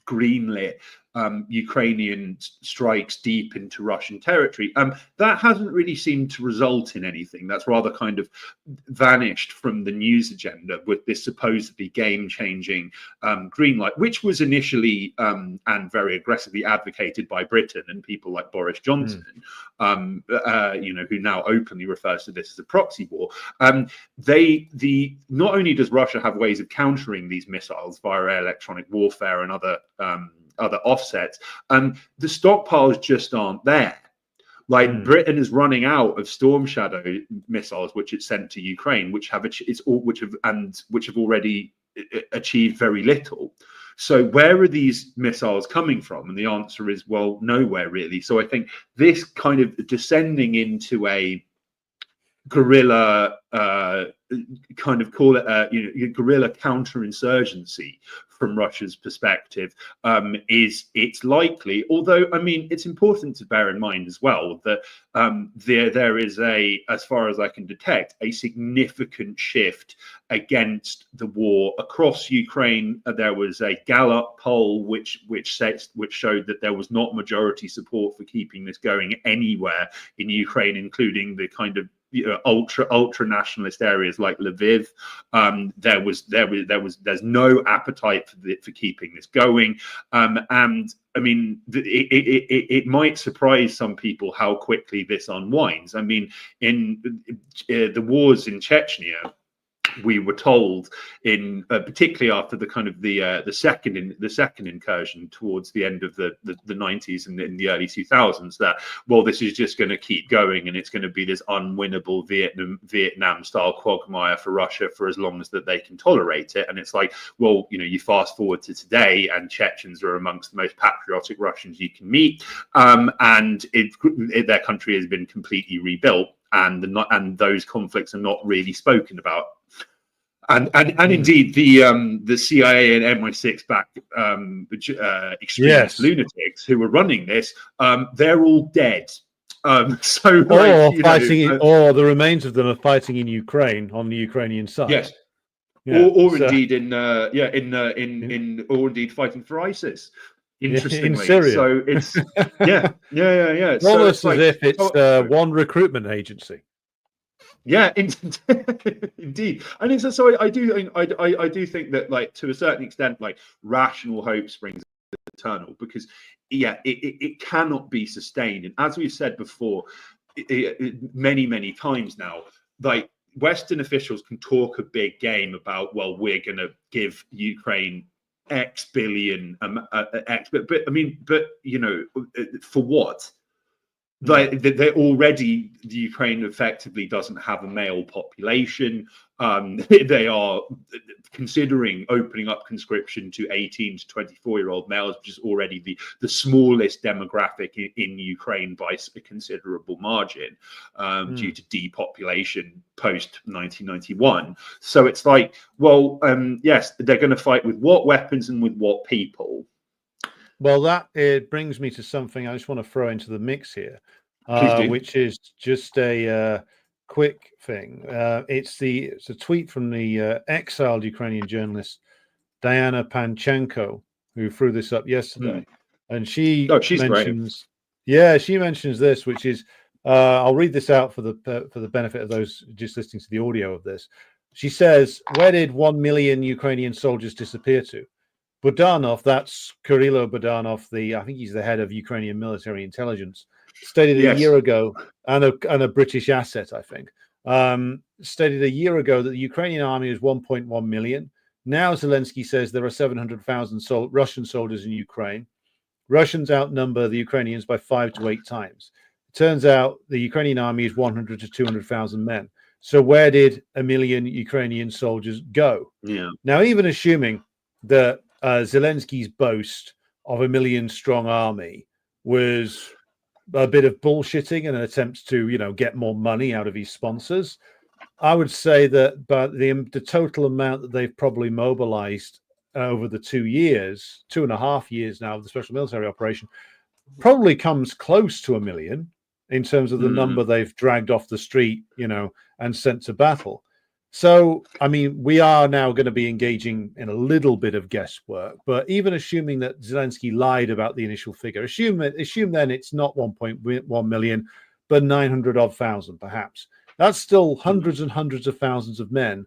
greenlit Ukrainian strikes deep into Russian territory. That hasn't really seemed to result in anything. That's rather kind of vanished from the news agenda with this supposedly game-changing green light, which was initially and very aggressively advocated by Britain and people like Boris Johnson, who now openly refers to this as a proxy war. Not only does Russia have ways of countering these missiles via electronic warfare and other offsets, the stockpiles just aren't there. Like Britain is running out of Storm Shadow missiles, which it sent to Ukraine, which have already achieved very little. So where are these missiles coming from? And the answer is, well, nowhere really. So I think this kind of descending into a guerrilla kind of call it guerrilla counterinsurgency from Russia's perspective it's likely, although I mean it's important to bear in mind as well that there is as far as I can detect, a significant shift against the war across Ukraine. There was a Gallup poll which showed that there was not majority support for keeping this going anywhere in Ukraine, including the kind of ultra nationalist areas like Lviv. There's no appetite for keeping this going, and I mean it might surprise some people how quickly this unwinds. I mean, in the wars in Chechnya, we were told, in particularly after the kind of the second incursion towards the end of the 90s and in the early 2000s, that this is just going to keep going and it's going to be this unwinnable Vietnam style quagmire for Russia for as long as that they can tolerate it. And it's like, you fast forward to today and Chechens are amongst the most patriotic Russians you can meet, and their country has been completely rebuilt, and those conflicts are not really spoken about. And indeed, the CIA and MI6 backed extremist lunatics who were running this, they're all dead. So or fighting, or the remains of them are fighting in Ukraine on the Ukrainian side. Yes. Yeah. or So, indeed or indeed fighting for ISIS. in Interestingly, Syria, so it's yeah. So it's almost as like, if it's oh, one recruitment agency. yeah, indeed, and it's so I do think that, like, to a certain extent, like, rational hope springs eternal, because it cannot be sustained, and as we've said before, many times now, like, Western officials can talk a big game about, well, we're going to give Ukraine X billion, X, but I mean, but for what? Like, they're already, the Ukraine effectively doesn't have a male population. They are considering opening up conscription to 18 to 24-year-old males, which is already the smallest demographic in Ukraine by a considerable margin, due to depopulation post 1991. So it's like, well, yes, they're going to fight with what weapons and with what people? Well, that it brings me to something I just want to throw into the mix here, Please do. which is just a quick thing. It's a tweet from the exiled Ukrainian journalist Diana Panchenko, who threw this up yesterday, and she She's mentions, she mentions this, which is, I'll read this out for the benefit of those just listening to the audio of this. She says, "Where did 1 million Ukrainian soldiers disappear to? Budanov, that's Kirilo Budanov, I think he's the head of Ukrainian military intelligence, stated a year ago, and a British asset, I think, stated a year ago that the Ukrainian army is 1.1 million. Now Zelensky says there are 700,000 Russian soldiers in Ukraine. Russians outnumber the Ukrainians by 5 to 8 times. It turns out the Ukrainian army is 100 to 200,000 men. So where did 1 million Ukrainian soldiers go?" Yeah. Now, even assuming that Zelensky's boast of 1 million strong army was a bit of bullshitting and an attempt to, get more money out of his sponsors, I would say that, but the total amount that they've probably mobilized over the 2.5 years now of the special military operation, probably comes close to 1 million in terms of the number they've dragged off the street, and sent to battle. So, I mean, we are now going to be engaging in a little bit of guesswork, but even assuming that Zelensky lied about the initial figure, assume then it's not 1.1 million, but 900,000 perhaps. That's still hundreds and hundreds of thousands of men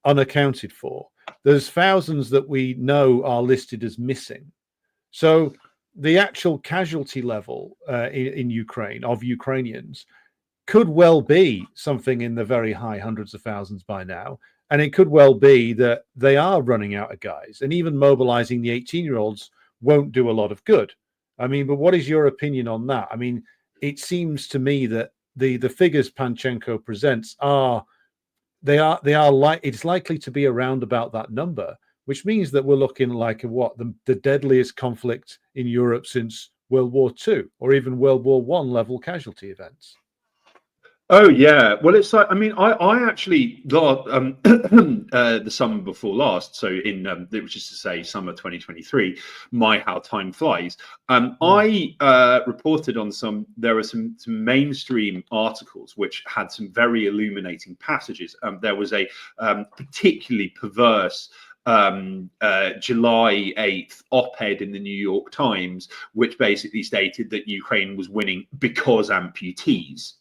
unaccounted for. There's thousands that we know are listed as missing. So the actual casualty level in Ukraine of Ukrainians could well be something in the very high hundreds of thousands by now. And it could well be that they are running out of guys, and even mobilizing the 18-year-olds won't do a lot of good. I mean, but what is your opinion on that? I mean, it seems to me that the figures Panchenko presents it's likely to be around about that number, which means that we're looking like the deadliest conflict in Europe since World War II, or even World War I level casualty events. Oh yeah, well, it's like, I mean, I actually the summer before last, so which is to say summer 2023, how time flies. I reported on there were some mainstream articles which had some very illuminating passages. There was a particularly perverse July 8th op-ed in the New York Times, which basically stated that Ukraine was winning because amputees.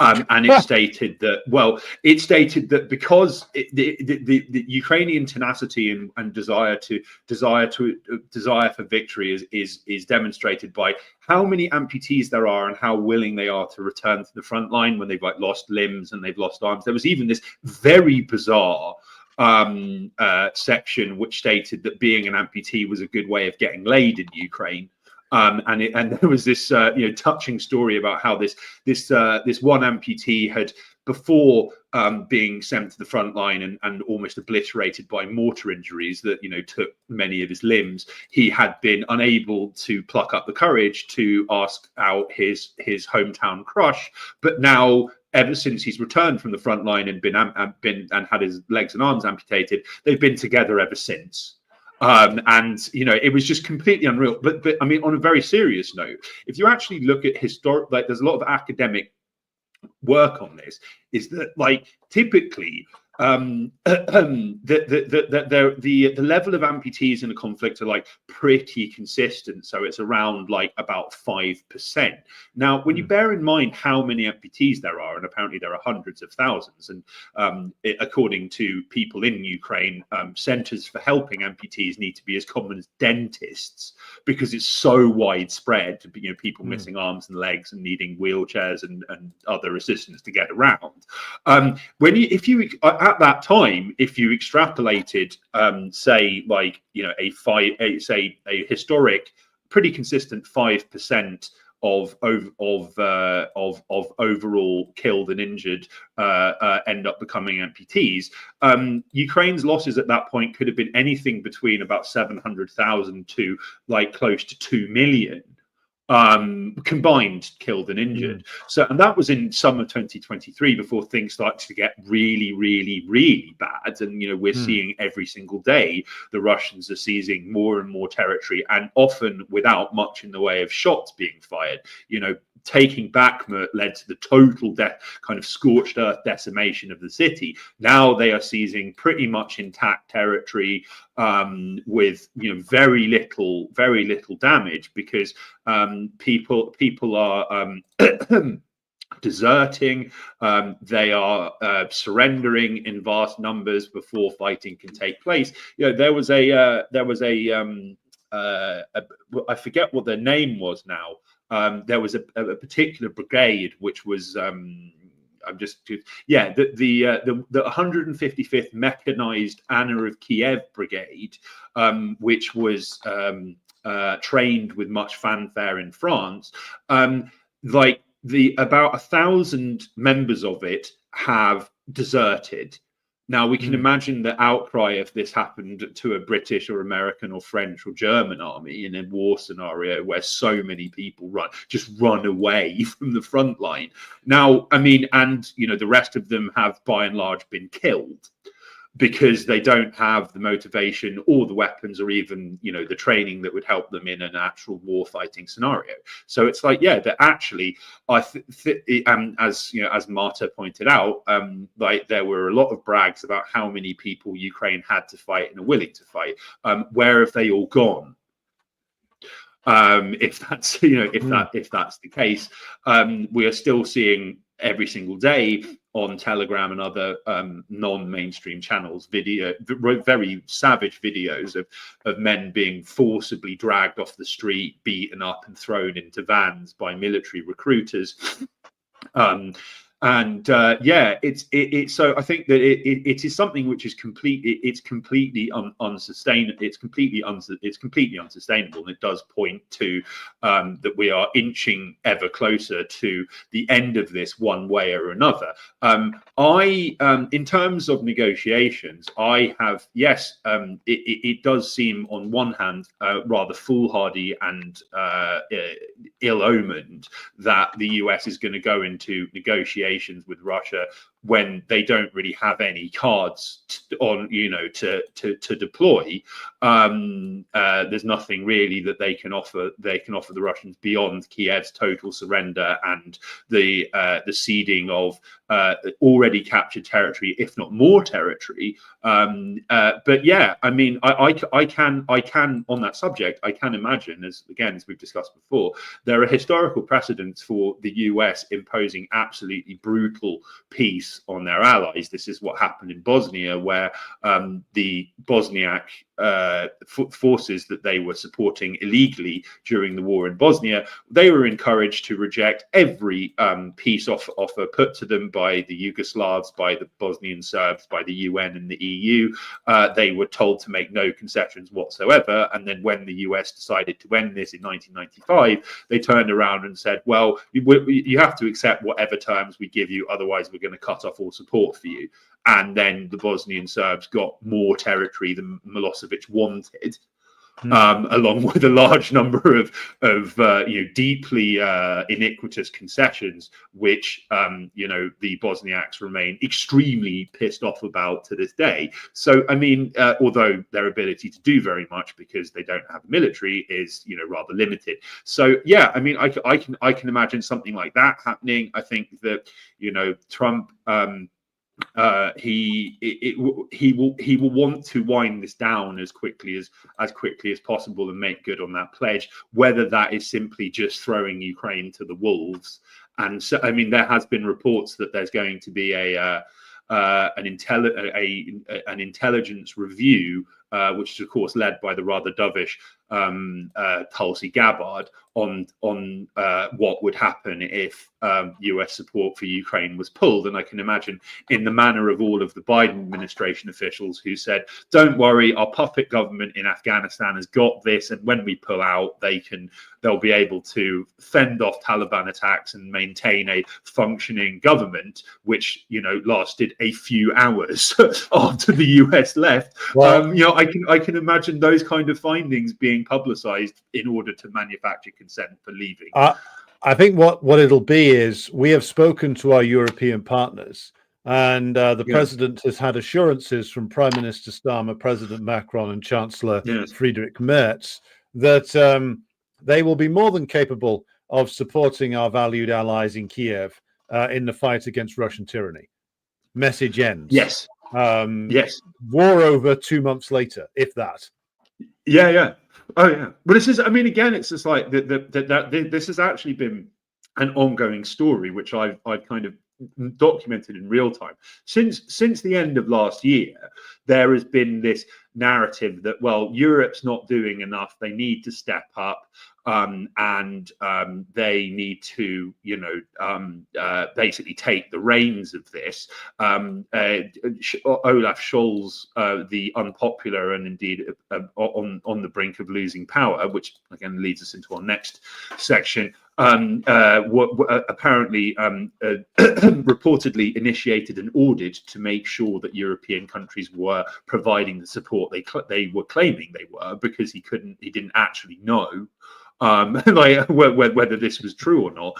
And it stated that because the Ukrainian tenacity and desire for victory is demonstrated by how many amputees there are and how willing they are to return to the front line when they've lost limbs and they've lost arms. There was even this very bizarre section which stated that being an amputee was a good way of getting laid in Ukraine. And there was this touching story about how this one amputee had, before being sent to the front line and almost obliterated by mortar injuries that took many of his limbs, he had been unable to pluck up the courage to ask out his hometown crush. But now, ever since he's returned from the front line and been had his legs and arms amputated, they've been together ever since. It was just completely unreal. But I mean, on a very serious note, if you actually look at historic, there's a lot of academic work on this, is that typically the level of amputees in a conflict are like pretty consistent, so it's around like about 5%. Now, when you bear in mind how many amputees there are, and apparently there are hundreds of thousands, and according to people in Ukraine, centers for helping amputees need to be as common as dentists because it's so widespread. You know, people missing arms and legs and needing wheelchairs and other assistance to get around. At that time, if you extrapolated, say, like, you know, a historic, pretty consistent 5% of overall killed and injured end up becoming amputees. Ukraine's losses at that point could have been anything between about 700,000 to like close to 2 million. Combined killed and injured. So, and that was in summer 2023 before things started to get really, really, really bad. And, you know, we're seeing every single day the Russians are seizing more and more territory, and often without much in the way of shots being fired. You know, taking Bakhmut led to the total kind of scorched earth decimation of the city. Now they are seizing pretty much intact territory, with, you know, very little damage, because people are deserting. They are surrendering in vast numbers before fighting can take place. You know, there was a I forget what their name was now. There was a particular brigade which was the 155th Mechanized Anna of Kiev Brigade, which was trained with much fanfare in France. About 1,000 members of it have deserted. Now, we can imagine the outcry if this happened to a British or American or French or German army in a war scenario where so many people run away from the front line. Now, I mean, and, you know, the rest of them have by and large been killed because they don't have the motivation or the weapons or even, you know, the training that would help them in an actual war fighting scenario. So it's like, yeah, that actually, as you know, as Marta pointed out, like there were a lot of brags about how many people Ukraine had to fight and are willing to fight. Where have they all gone? If that's, you know, if that's the case, we are still seeing every single day on Telegram and other non-mainstream channels very savage videos of men being forcibly dragged off the street, beaten up and thrown into vans by military recruiters. It's so I think that it is something which is completely unsustainable. It's completely unsustainable, and it does point to that we are inching ever closer to the end of this one way or another. In terms of negotiations, it does seem on one hand rather foolhardy and ill-omened that the US is going to go into negotiations with Russia when they don't really have any cards on, you know, to deploy. There's nothing really that they can offer the Russians beyond Kiev's total surrender and the ceding of already captured territory, if not more territory. But yeah, I mean, I can on that subject, I can imagine, as we've discussed before, there are historical precedents for the US imposing absolutely brutal peace on their allies. This is what happened in Bosnia, where the Bosniak forces that they were supporting illegally during the war in Bosnia, they were encouraged to reject every peace offer put to them by the Yugoslavs, by the Bosnian Serbs, by the UN and the EU. They were told to make no concessions whatsoever. And then when the US decided to end this in 1995, they turned around and said, well, you have to accept whatever terms we give you, otherwise we're going to cut off all support for you. And then the Bosnian Serbs got more territory than Milosevic wanted, along with a large number of deeply iniquitous concessions, which the Bosniaks remain extremely pissed off about to this day. So, I mean, although their ability to do very much because they don't have a military is rather limited. So, yeah, I mean, I can imagine something like that happening. I think that Trump he will want to wind this down as quickly as possible and make good on that pledge. Whether that is simply just throwing Ukraine to the wolves, and so I mean, there has been reports that there's going to be an intelligence review, which is of course led by the rather dovish Tulsi Gabbard, on what would happen if US support for Ukraine was pulled. And I can imagine, in the manner of all of the Biden administration officials who said, don't worry, our puppet government in Afghanistan has got this, and when we pull out, they'll be able to fend off Taliban attacks and maintain a functioning government, which, you know, lasted a few hours after the US left. Well, You know, I can imagine those kind of findings being publicized in order to manufacture consent for leaving. I think what it'll be is, we have spoken to our European partners, and the president has had assurances from Prime Minister Starmer, President Macron, and Chancellor Friedrich Merz that they will be more than capable of supporting our valued allies in Kiev in the fight against Russian tyranny. Message ends. Yes. Yes. War over 2 months later, if that. Yeah. Oh yeah. But this is, I mean, again, it's just like this has actually been an ongoing story, which I've kind of documented in real time since the end of last year. There has been this narrative that, well, Europe's not doing enough, they need to step up, and they need to, you know, basically take the reins of this. Olaf Scholz, the unpopular and indeed on the brink of losing power, which again leads us into our next section, apparently reportedly initiated an audit to make sure that European countries were providing the support they were claiming they were, because he didn't actually know like whether this was true or not.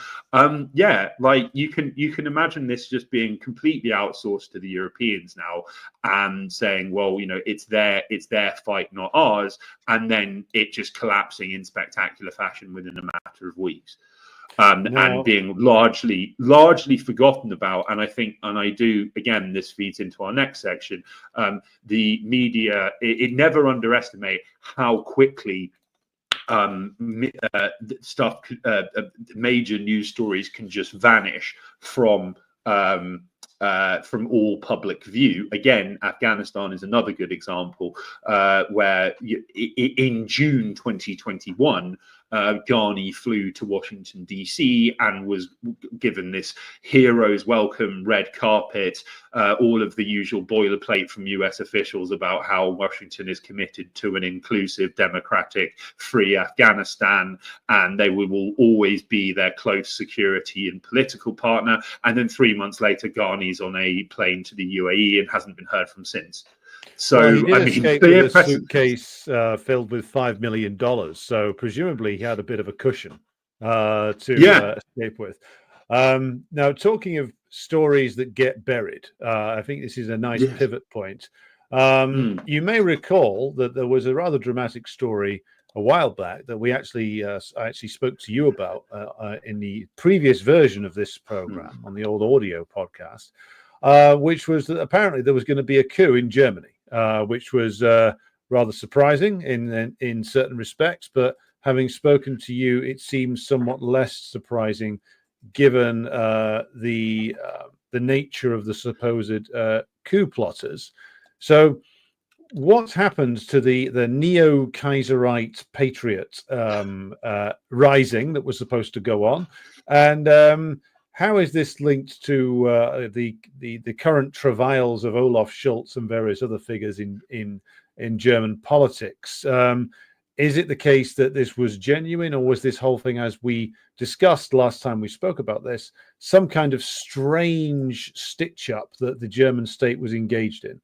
Yeah, like you can imagine this just being completely outsourced to the Europeans now, and saying, well, you know, it's their fight, not ours, and then it just collapsing in spectacular fashion within a matter of weeks. And being largely forgotten about. And I think, and I do, again, this feeds into our next section, the media, it never underestimate how quickly major news stories can just vanish from all public view. Again, Afghanistan is another good example, where in June 2021, Ghani flew to Washington, D.C. and was given this hero's welcome, red carpet, all of the usual boilerplate from US officials about how Washington is committed to an inclusive, democratic, free Afghanistan, and they will always be their close security and political partner. And then 3 months later, Ghani's on a plane to the UAE and hasn't been heard from since. So, he did escape with a suitcase filled with $5 million. So presumably he had a bit of a cushion to escape with. Now, talking of stories that get buried, I think this is a nice pivot point. You may recall that there was a rather dramatic story a while back that we actually I actually spoke to you about in the previous version of this program on the old audio podcast, which was that apparently there was going to be a coup in Germany, which was rather surprising in certain respects. But having spoken to you, it seems somewhat less surprising given the nature of the supposed coup plotters. So what happened to the neo-Kaiserite patriot rising that was supposed to go on, and how is this linked to the current travails of Olaf Scholz and various other figures in German politics? Is it the case that this was genuine, or was this whole thing, as we discussed last time we spoke about this, some kind of strange stitch-up that the German state was engaged in?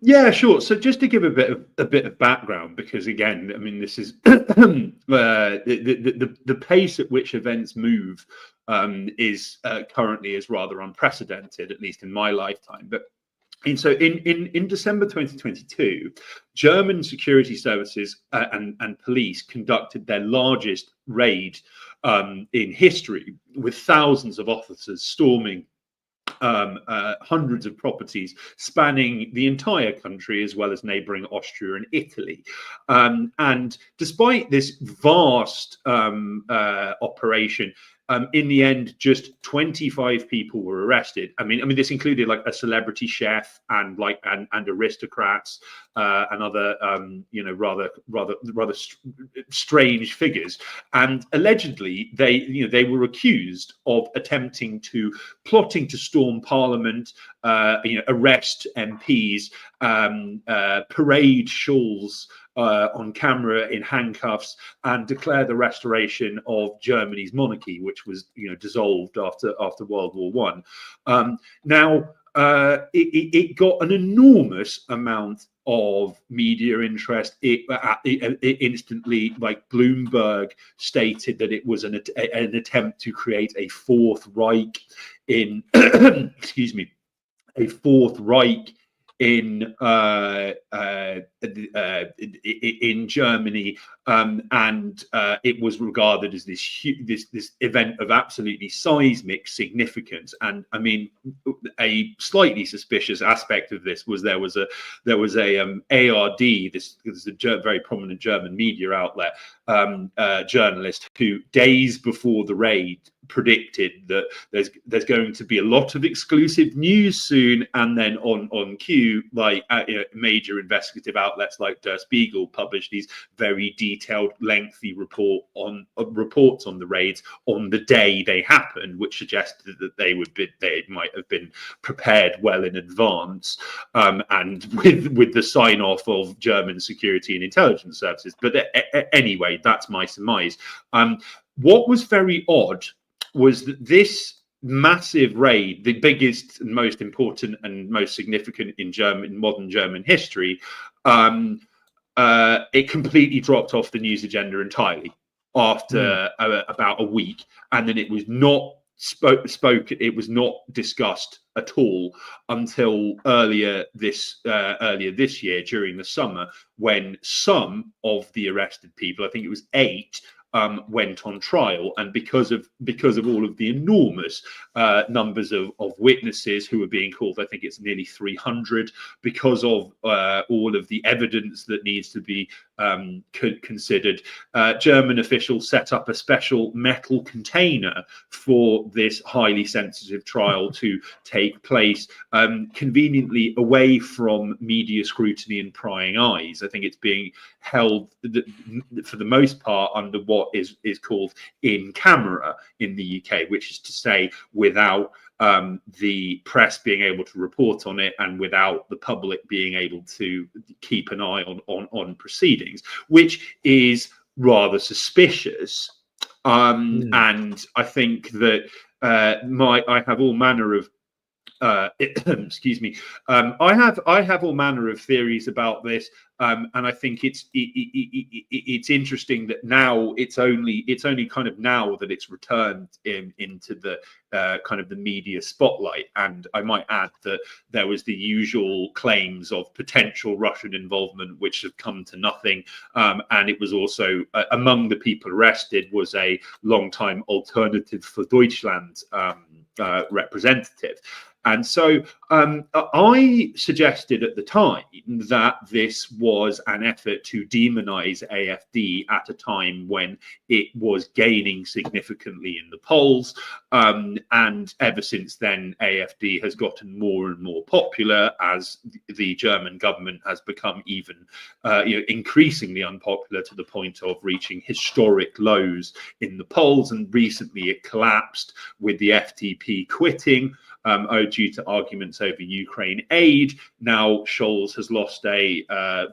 Yeah, sure. So just to give a bit of background, because again, I mean, this is the pace at which events move is currently is rather unprecedented, at least in my lifetime. But in December 2022, German security services and police conducted their largest raid in history, with thousands of officers storming hundreds of properties spanning the entire country, as well as neighbouring Austria and Italy. And despite this vast operation, in the end, just 25 people were arrested. I mean, this included like a celebrity chef and aristocrats and other, rather strange figures. And allegedly, they were accused of plotting to storm Parliament, arrest MPs, parade shawls on camera in handcuffs, and declare the restoration of Germany's monarchy, which was dissolved after World War I. Now it got an enormous amount of media interest. It instantly, like Bloomberg stated that it was an attempt to create a Fourth Reich in excuse me, a Fourth Reich in Germany, and it was regarded as this event of absolutely seismic significance. And I mean, a slightly suspicious aspect of this was there was a ARD, this is a very prominent German media outlet, journalist who days before the raid predicted that there's going to be a lot of exclusive news soon, and then on cue, like major investigative outlets like Der Spiegel published these very detailed, lengthy reports on the raids on the day they happened, which suggested that they might have been prepared well in advance, and with the sign off of German security and intelligence services. But anyway, that's my surmise. What was very odd was that this massive raid, the biggest and most important and most significant in modern German history, it completely dropped off the news agenda entirely after about a week, and then it was not it was not discussed at all until earlier this year during the summer, when some of the arrested people, I think it was 8, went on trial. And because of all of the enormous numbers of witnesses who were being called, I think it's nearly 300, because of all of the evidence that needs to be considered, German officials set up a special metal container for this highly sensitive trial to take place, conveniently away from media scrutiny and prying eyes. I think it's being held for the most part under what is called in camera in the UK, which is to say without the press being able to report on it and without the public being able to keep an eye on proceedings, which is rather suspicious. And I think that I have all manner of excuse me. I have all manner of theories about this, and I think it's interesting that now it's only kind of now that it's returned into the kind of the media spotlight. And I might add that there was the usual claims of potential Russian involvement, which have come to nothing. And it was also among the people arrested was a long-time Alternative for Deutschland representative. And so I suggested at the time that this was an effort to demonize AfD at a time when it was gaining significantly in the polls. And ever since then, AfD has gotten more and more popular as the German government has become even increasingly unpopular, to the point of reaching historic lows in the polls. And recently it collapsed with the FDP quitting, due to arguments over Ukraine aid. Now Scholz has lost a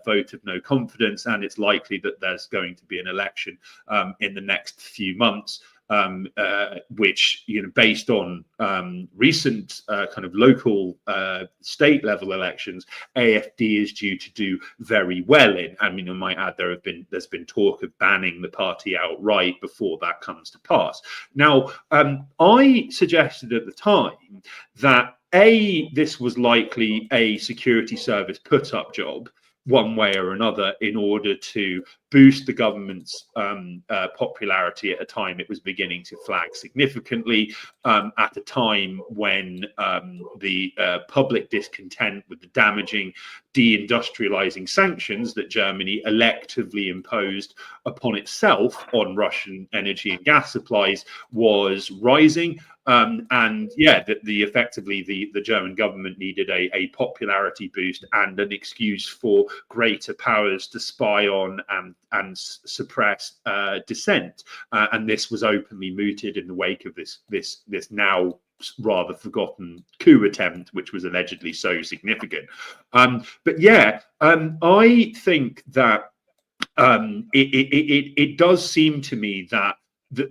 vote of no confidence, and it's likely that there's going to be an election in the next few months, which, based on recent kind of local state level elections, AfD is due to do very well in. I mean, I might add there's been talk of banning the party outright before that comes to pass. Now, I suggested at the time that this was likely a security service put-up job, one way or another in order to boost the government's popularity at a time it was beginning to flag significantly, at a time when the public discontent with the damaging deindustrializing sanctions that Germany electively imposed upon itself on Russian energy and gas supplies was rising. And yeah, effectively the German government needed a popularity boost and an excuse for greater powers to spy on and suppress dissent, and this was openly mooted in the wake of this now rather forgotten coup attempt, which was allegedly so significant. But yeah, I think that it does seem to me that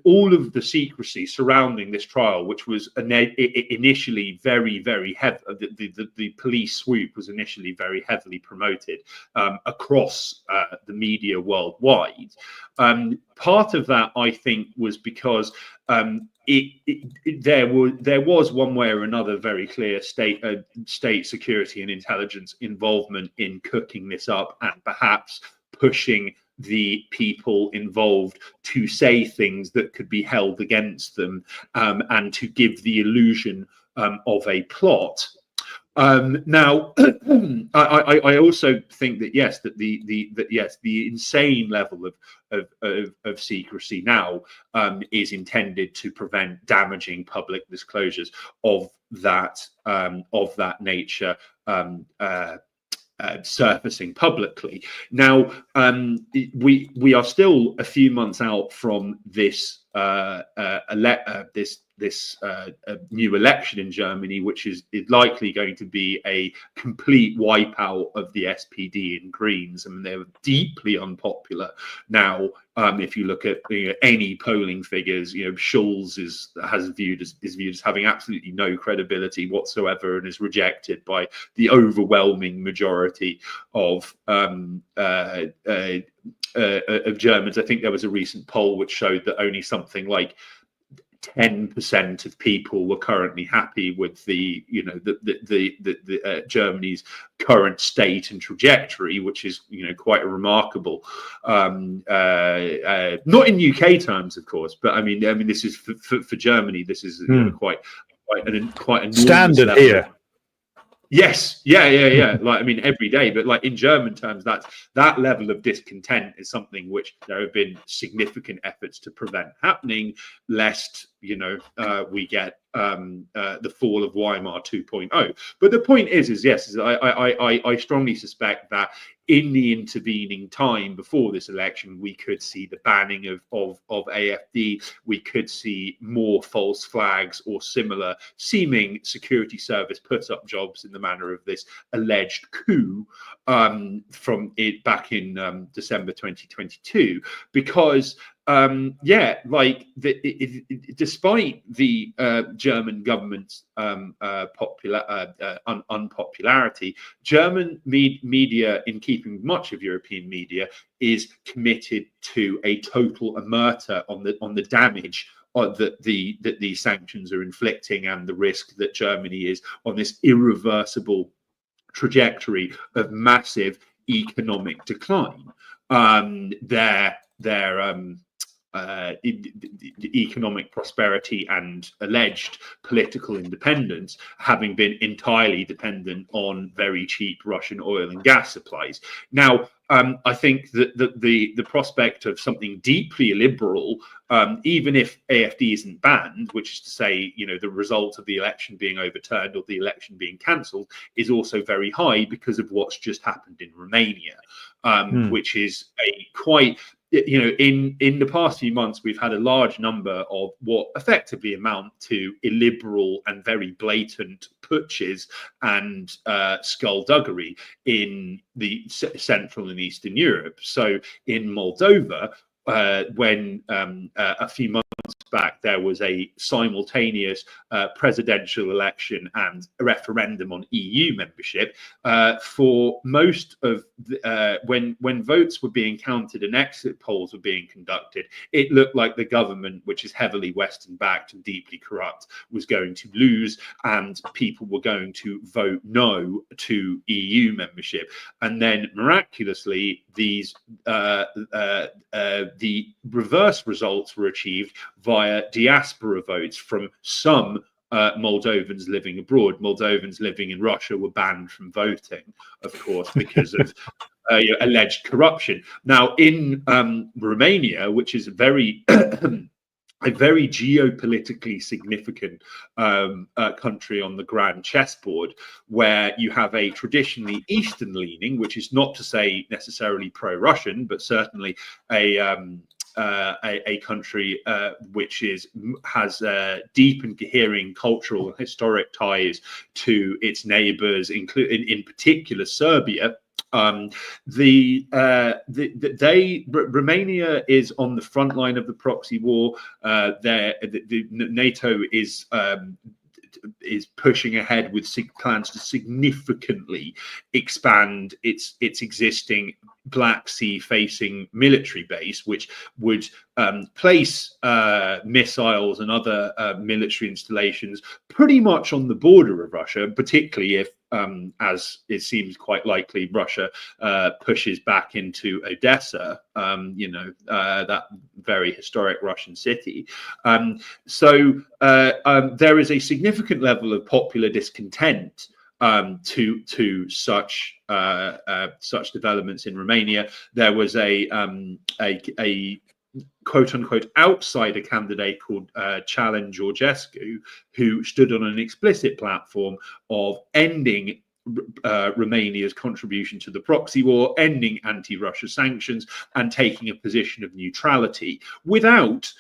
all of the secrecy surrounding this trial, which was initially very heavy, the police swoop was initially very heavily promoted across the media worldwide. Part of that, I think, was because there was one way or another very clear state security and intelligence involvement in cooking this up and perhaps pushing the people involved to say things that could be held against them, and to give the illusion of a plot. Now, I also think that yes, that the insane level of secrecy now is intended to prevent damaging public disclosures of that nature surfacing publicly. Now, we are still a few months out from this new election in Germany, which is likely going to be a complete wipeout of the SPD and Greens. I mean, they're deeply unpopular now. If you look at any polling figures, Schulz is viewed as having absolutely no credibility whatsoever and is rejected by the overwhelming majority of Germans. I think there was a recent poll which showed that only something like 10% of people were currently happy with the Germany's current state and trajectory, which is quite remarkable. Not in UK terms, of course, but I mean this is for Germany. This is quite an standard level. here. Yes, yeah. Like, I mean, every day, but like in German terms, that level of discontent is something which there have been significant efforts to prevent happening, lest we get the fall of Weimar 2.0. But the point is yes, I strongly suspect that in the intervening time before this election, we could see the banning of AFD. We could see more false flags or similar seeming security service put-up jobs in the manner of this alleged coup from it back in December 2022, because despite the German government's unpopularity, German media, in keeping with much of European media, is committed to a total omerta on the damage that these sanctions are inflicting and the risk that Germany is on this irreversible trajectory of massive economic decline. Economic prosperity and alleged political independence having been entirely dependent on very cheap Russian oil and gas supplies. Now, I think that the prospect of something deeply illiberal, even if AFD isn't banned, which is to say, the result of the election being overturned or the election being cancelled, is also very high because of what's just happened in Romania, which is a quite... in the past few months, we've had a large number of what effectively amount to illiberal and very blatant putsches and skullduggery in the Central and Eastern Europe. So in Moldova, when a few months back there was a simultaneous presidential election and a referendum on EU membership. For most of when votes were being counted and exit polls were being conducted, it looked like the government, which is heavily Western backed and deeply corrupt, was going to lose, and people were going to vote no to EU membership. And then miraculously, the reverse results were achieved via diaspora votes from some Moldovans living abroad. Moldovans living in Russia were banned from voting, of course, because of alleged corruption. Now, in Romania, which is a very geopolitically significant country on the grand chessboard, where you have a traditionally Eastern leaning, which is not to say necessarily pro-Russian, but certainly a country which has deep and cohering cultural and historic ties to its neighbours, including in particular Serbia. Romania is on the front line of the proxy war. NATO is pushing ahead with plans to significantly expand its existing Black Sea facing military base, which would place missiles and other military installations pretty much on the border of Russia, particularly if, as it seems quite likely, Russia pushes back into Odessa, that very historic Russian city. So there is a significant level of popular discontent to such developments in Romania. There was a quote unquote outsider candidate called Challenge Georgescu, who stood on an explicit platform of ending Romania's contribution to the proxy war, ending anti-Russia sanctions, and taking a position of neutrality without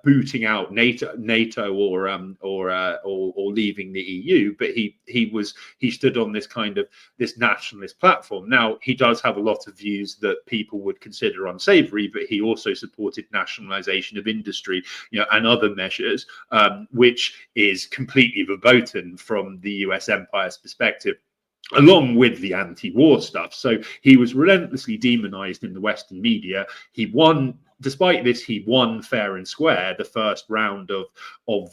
booting out NATO or leaving the EU, but he stood on this nationalist platform. Now, he does have a lot of views that people would consider unsavory, but he also supported nationalization of industry, and other measures, which is completely verboten from the US empire's perspective, along with the anti-war stuff. So he was relentlessly demonized in the Western media. Despite this, he won fair and square the first round of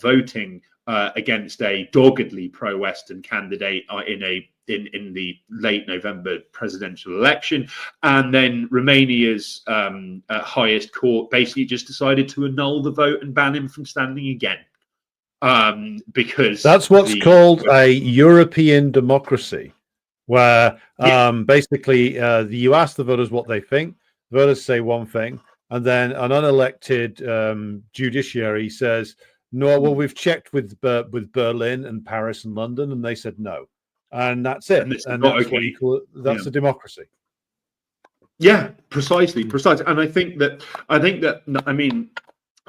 voting against a doggedly pro-Western candidate in the late November presidential election. And then Romania's highest court basically just decided to annul the vote and ban him from standing again. Because that's what's called a European democracy, where basically you ask the voters what they think, the voters say one thing, and then an unelected judiciary says, no, well, we've checked with Berlin and Paris and London, and they said no. And that's it. And that's what you call it. That's a democracy. Yeah, precisely. And I think that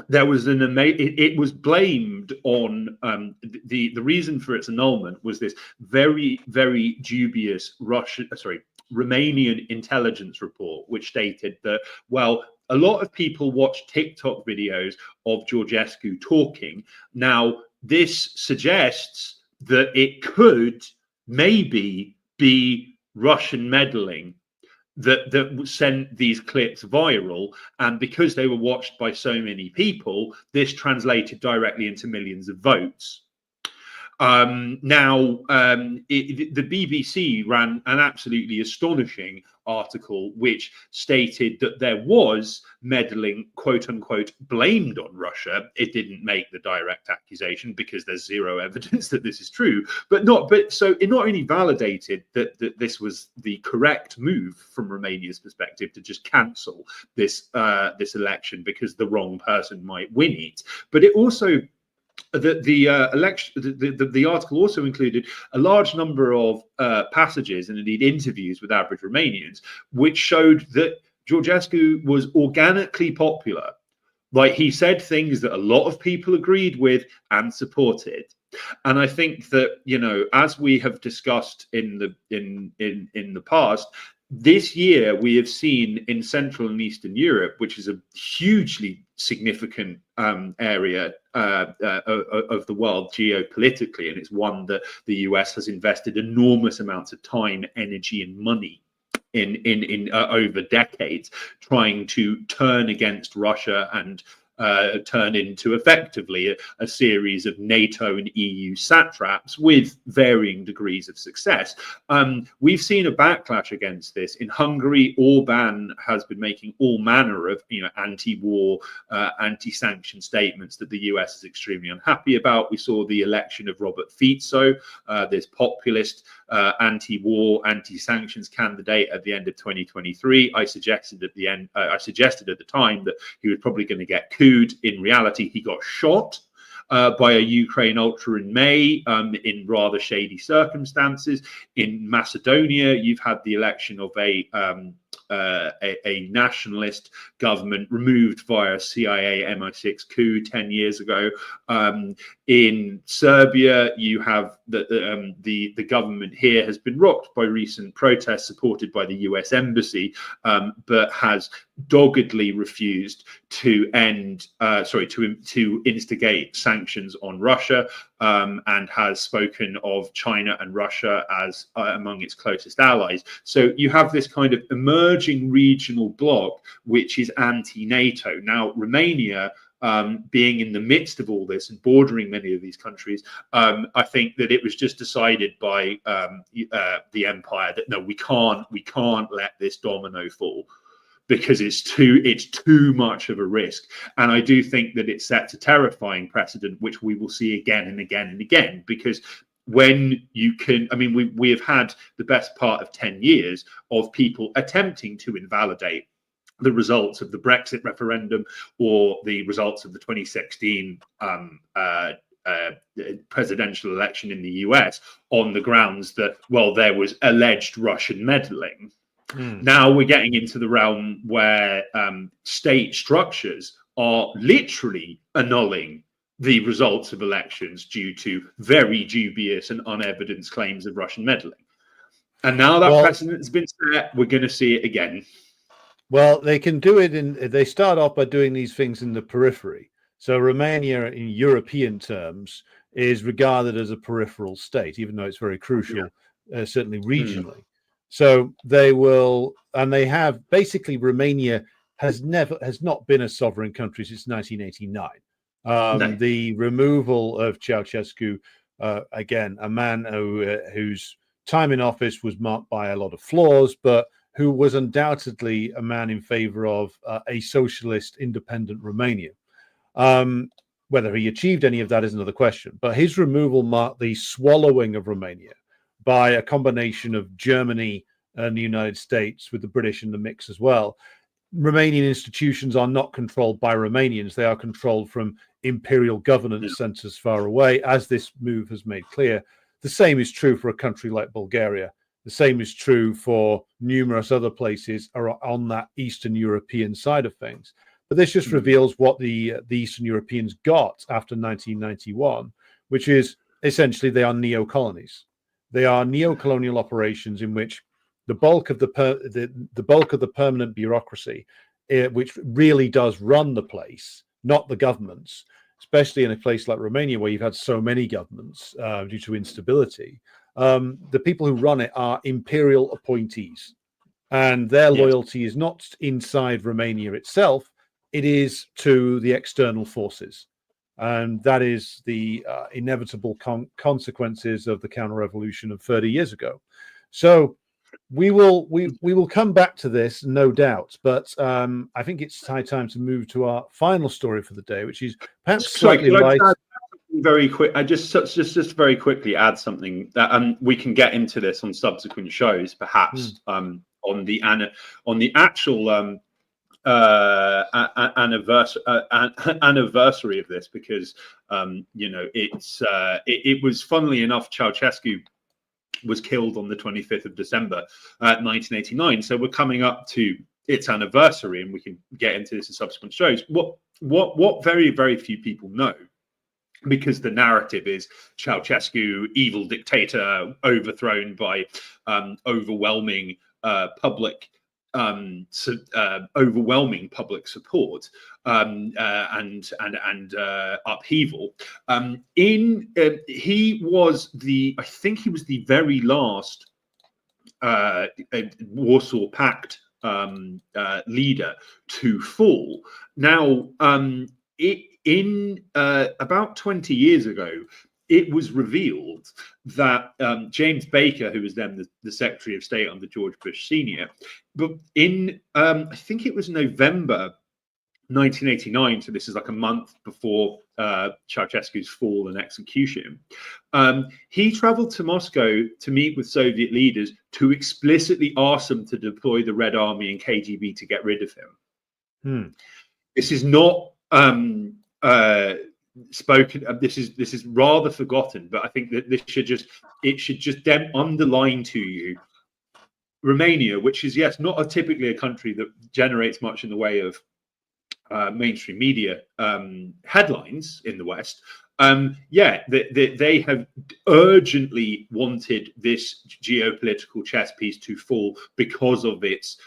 there was it was blamed on the reason for its annulment was this very, very dubious Romanian intelligence report, which stated that, well, a lot of people watch TikTok videos of Georgescu talking. Now, this suggests that it could maybe be Russian meddling that sent these clips viral, and because they were watched by so many people, this translated directly into millions of votes. The BBC ran an absolutely astonishing article which stated that there was meddling, quote unquote, blamed on Russia. It didn't make the direct accusation because there's zero evidence that this is true, so it not only validated that this was the correct move from Romania's perspective to just cancel this election because the wrong person might win it, but it also the article also included a large number of passages and indeed interviews with average Romanians, which showed that Georgescu was organically popular. Like, he said things that a lot of people agreed with and supported. And I think that, as we have discussed in the past, this year, we have seen in Central and Eastern Europe, which is a hugely significant area of the world geopolitically, and it's one that the US has invested enormous amounts of time, energy, and money in over decades, trying to turn against Russia and turn into effectively a series of NATO and EU satraps with varying degrees of success. We've seen a backlash against this. In Hungary, Orban has been making all manner of anti-war, anti-sanction statements that the US is extremely unhappy about. We saw the election of Robert Fico, this populist anti-war, anti-sanctions candidate at the end of 2023. I suggested at the time that he was probably going to get couped. In reality, he got shot by a Ukraine ultra in May in rather shady circumstances. In Macedonia, you've had the election of a nationalist government removed via CIA MI6 coup 10 years ago. In Serbia, you have the government here has been rocked by recent protests supported by the US embassy, but has doggedly refused to instigate sanctions on Russia, and has spoken of China and Russia as among its closest allies. So you have this kind of emerging regional bloc which is anti-NATO. Now, Romania, being in the midst of all this and bordering many of these countries, I think that it was just decided by the empire that no, we can't let this domino fall, because it's too much of a risk. And I do think that it sets a terrifying precedent, which we will see again and again and again, because when you can, I mean, we have had the best part of 10 years of people attempting to invalidate the results of the Brexit referendum or the results of the 2016 presidential election in the US on the grounds that, well, there was alleged Russian meddling. Now we're getting into the realm where state structures are literally annulling the results of elections due to very dubious and unevidenced claims of Russian meddling. And now that precedent has been set, we're going to see it again. Well, they can do it they start off by doing these things in the periphery. So Romania, in European terms, is regarded as a peripheral state, even though it's very crucial, certainly regionally. So they will, and they have, basically Romania has not been a sovereign country since 1989. No. The removal of Ceausescu, again, a man whose time in office was marked by a lot of flaws, but who was undoubtedly a man in favor of a socialist, independent Romania. Whether he achieved any of that is another question. But his removal marked the swallowing of Romania by a combination of Germany and the United States, with the British in the mix as well. Romanian institutions are not controlled by Romanians. They are controlled from imperial governance centers far away, as this move has made clear. The same is true for a country like Bulgaria. The same is true for numerous other places on that Eastern European side of things. But this just reveals what the Eastern Europeans got after 1991, which is essentially they are neo-colonies. They are neo-colonial operations in which the bulk of the permanent bureaucracy, which really does run the place, not the governments, especially in a place like Romania where you've had so many governments due to instability. The people who run it are imperial appointees, and their loyalty is not inside Romania itself, it is to the external forces. And that is the inevitable consequences of the counter-revolution of 30 years ago. So we will come back to this, no doubt, but I think it's high time to move to our final story for the day, which is perhaps slightly light. Very quick, I just very quickly add something that we can get into this on subsequent shows, perhaps on the actual anniversary of this, because it was, funnily enough, Ceausescu was killed on the 25th of December 1989, so we're coming up to its anniversary, and we can get into this in subsequent shows. What very, very few people know, because the narrative is Ceausescu, evil dictator, overthrown by overwhelming public overwhelming public support and upheaval. He was I think he was the very last Warsaw Pact leader to fall. Now, about 20 years ago, it was revealed that James Baker, who was then the Secretary of State under George Bush Sr., but in I think it was November 1989, so this is like a month before Ceausescu's fall and execution, he traveled to Moscow to meet with Soviet leaders to explicitly ask them to deploy the Red Army and KGB to get rid of him. This is not spoken. This is rather forgotten, but I think that it should just underline to you Romania, which is not typically a country that generates much in the way of mainstream media headlines in the West. They have urgently wanted this geopolitical chess piece to fall because of its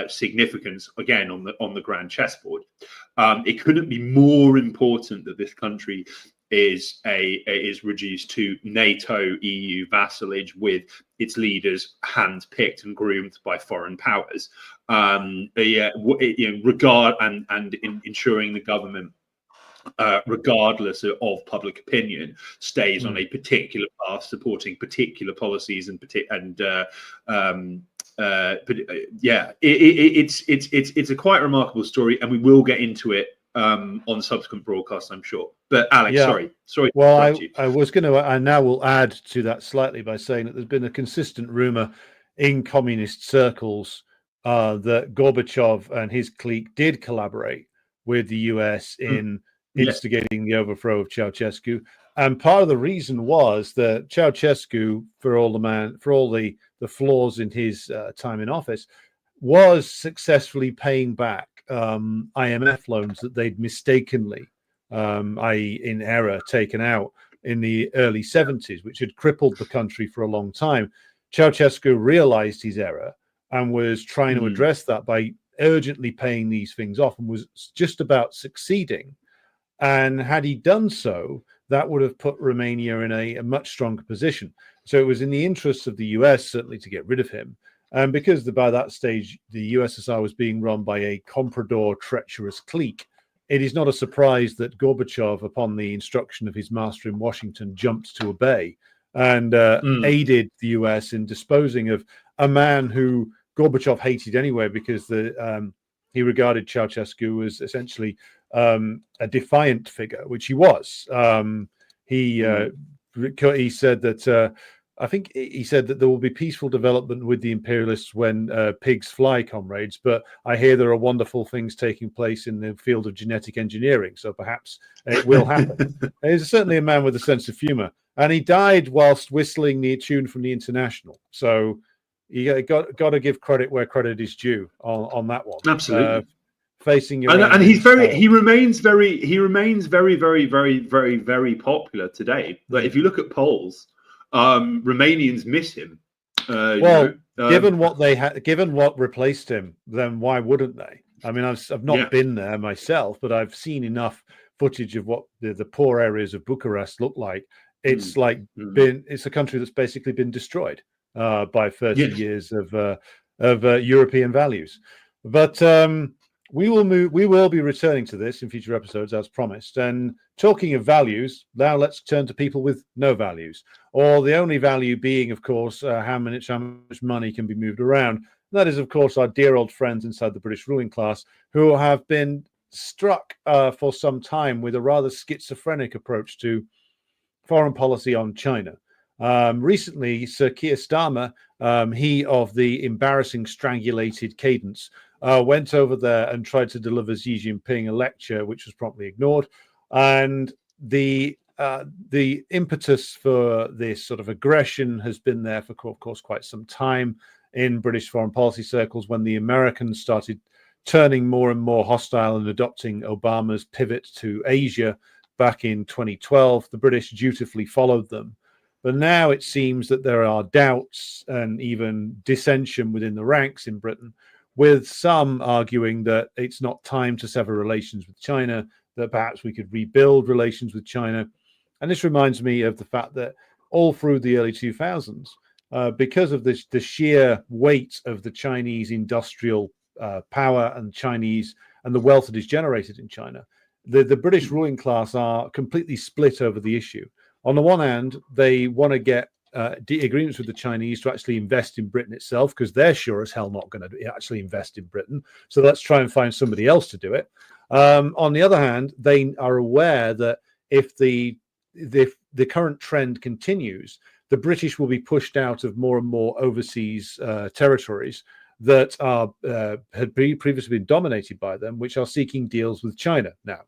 significance, again, on the grand chessboard. It couldn't be more important that this country is reduced to NATO EU vassalage with its leaders handpicked and groomed by foreign powers. Regard and ensuring the government, regardless of public opinion, stays on a particular path, supporting particular policies it's a quite remarkable story, and we will get into it on subsequent broadcasts, I'm sure. But Alex, sorry. Well, I was going to. I now will add to that slightly by saying that there's been a consistent rumor in communist circles that Gorbachev and his clique did collaborate with the US in instigating the overthrow of Ceausescu, and part of the reason was that Ceausescu, for all the flaws in his time in office, was successfully paying back IMF loans that they'd mistakenly, i.e. in error, taken out in the early 70s, which had crippled the country for a long time. Ceausescu realized his error and was trying to address that by urgently paying these things off, and was just about succeeding. And had he done so, that would have put Romania in a much stronger position. So it was in the interests of the US, certainly, to get rid of him. And because by that stage, the USSR was being run by a comprador, treacherous clique, it is not a surprise that Gorbachev, upon the instruction of his master in Washington, jumped to obey and aided the US in disposing of a man who Gorbachev hated anyway, because he regarded Ceausescu as essentially a defiant figure, which he was. He said that I think he said that there will be peaceful development with the imperialists when pigs fly, comrades. But I hear there are wonderful things taking place in the field of genetic engineering, so perhaps it will happen. He's certainly a man with a sense of humor, and he died whilst whistling the tune from the International. So you got to give credit where credit is due on that one. Absolutely. Facing your and he remains very, very popular today. Like, if you look at polls, Romanians miss him. Given what replaced him, then why wouldn't they? I mean, I've not been there myself, but I've seen enough footage of what the poor areas of Bucharest look like. It's it's a country that's basically been destroyed by 30 years of European values. But we will be returning to this in future episodes, as promised. And talking of values, now let's turn to people with no values, or the only value being, of course, how much money can be moved around. That is, of course, our dear old friends inside the British ruling class, who have been struck for some time with a rather schizophrenic approach to foreign policy on China. Recently, Sir Keir Starmer, he of the embarrassing strangulated cadence, went over there and tried to deliver Xi Jinping a lecture, which was promptly ignored. And the impetus for this sort of aggression has been there for, of course, quite some time in British foreign policy circles. When the Americans started turning more and more hostile and adopting Obama's pivot to Asia back in 2012, the British dutifully followed them. But now it seems that there are doubts and even dissension within the ranks in Britain, with some arguing that it's not time to sever relations with China, that perhaps we could rebuild relations with China. And this reminds me of the fact that all through the early 2000s, because of this, the sheer weight of the Chinese industrial power and the wealth that is generated in China, the British ruling class are completely split over the issue. On the one hand, they want to get agreements with the Chinese to actually invest in Britain itself, because they're sure as hell not going to actually invest in Britain. So let's try and find somebody else to do it. On the other hand, they are aware that if the current trend continues, the British will be pushed out of more and more overseas territories that had previously been dominated by them, which are seeking deals with China now.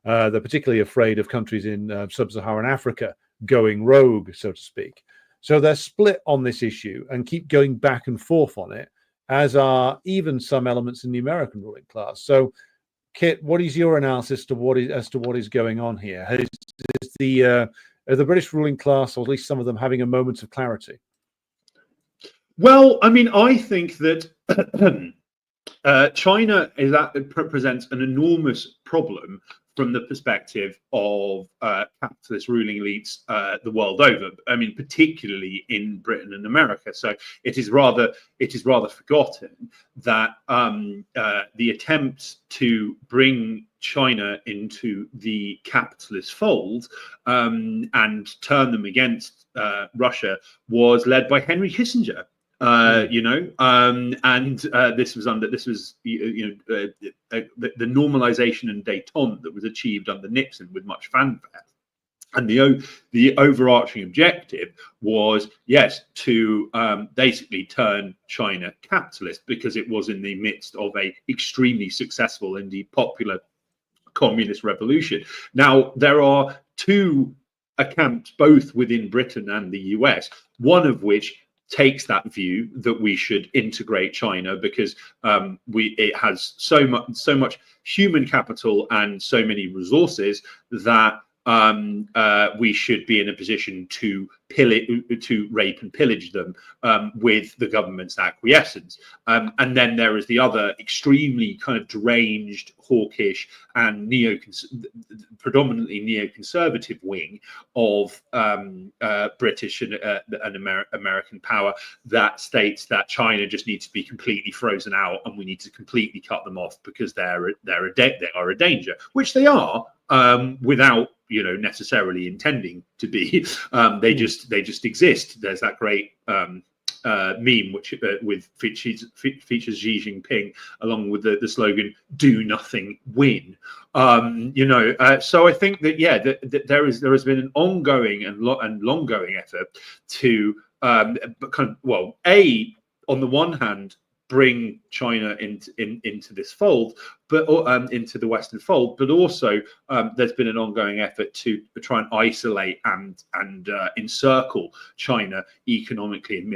They're particularly afraid of countries in sub-Saharan Africa going rogue, so to speak. So they're split on this issue and keep going back and forth on it, as are even some elements in the American ruling class. So, Kit, what is your analysis as to what is going on here? Are the British ruling class, or at least some of them, having a moment of clarity? Well, I mean, I think that China presents an enormous problem from the perspective of capitalist ruling elites the world over. I mean, particularly in Britain and America. So it is rather forgotten that the attempt to bring China into the capitalist fold and turn them against Russia was led by Henry Kissinger. This was the normalization and détente that was achieved under Nixon with much fanfare. And the overarching objective was, yes, to basically turn China capitalist, because it was in the midst of a extremely successful, indeed popular, communist revolution. Now, there are two camps, both within Britain and the US, one of which takes that view that we should integrate China because it has so much human capital and so many resources that we should be in a position to rape and pillage them with the government's acquiescence. And then there is the other extremely kind of deranged, hawkish, and predominantly neoconservative wing of British and American power that states that China just needs to be completely frozen out, and we need to completely cut them off because they are a danger, which they are, without necessarily intending to be. They just exist. There's that great meme which features Xi Jinping along with the slogan "Do nothing, win." So I think that there has been an ongoing and long-going effort to on the one hand, bring China into this fold, but into the Western fold, but also there's been an ongoing effort to try and isolate and encircle China economically and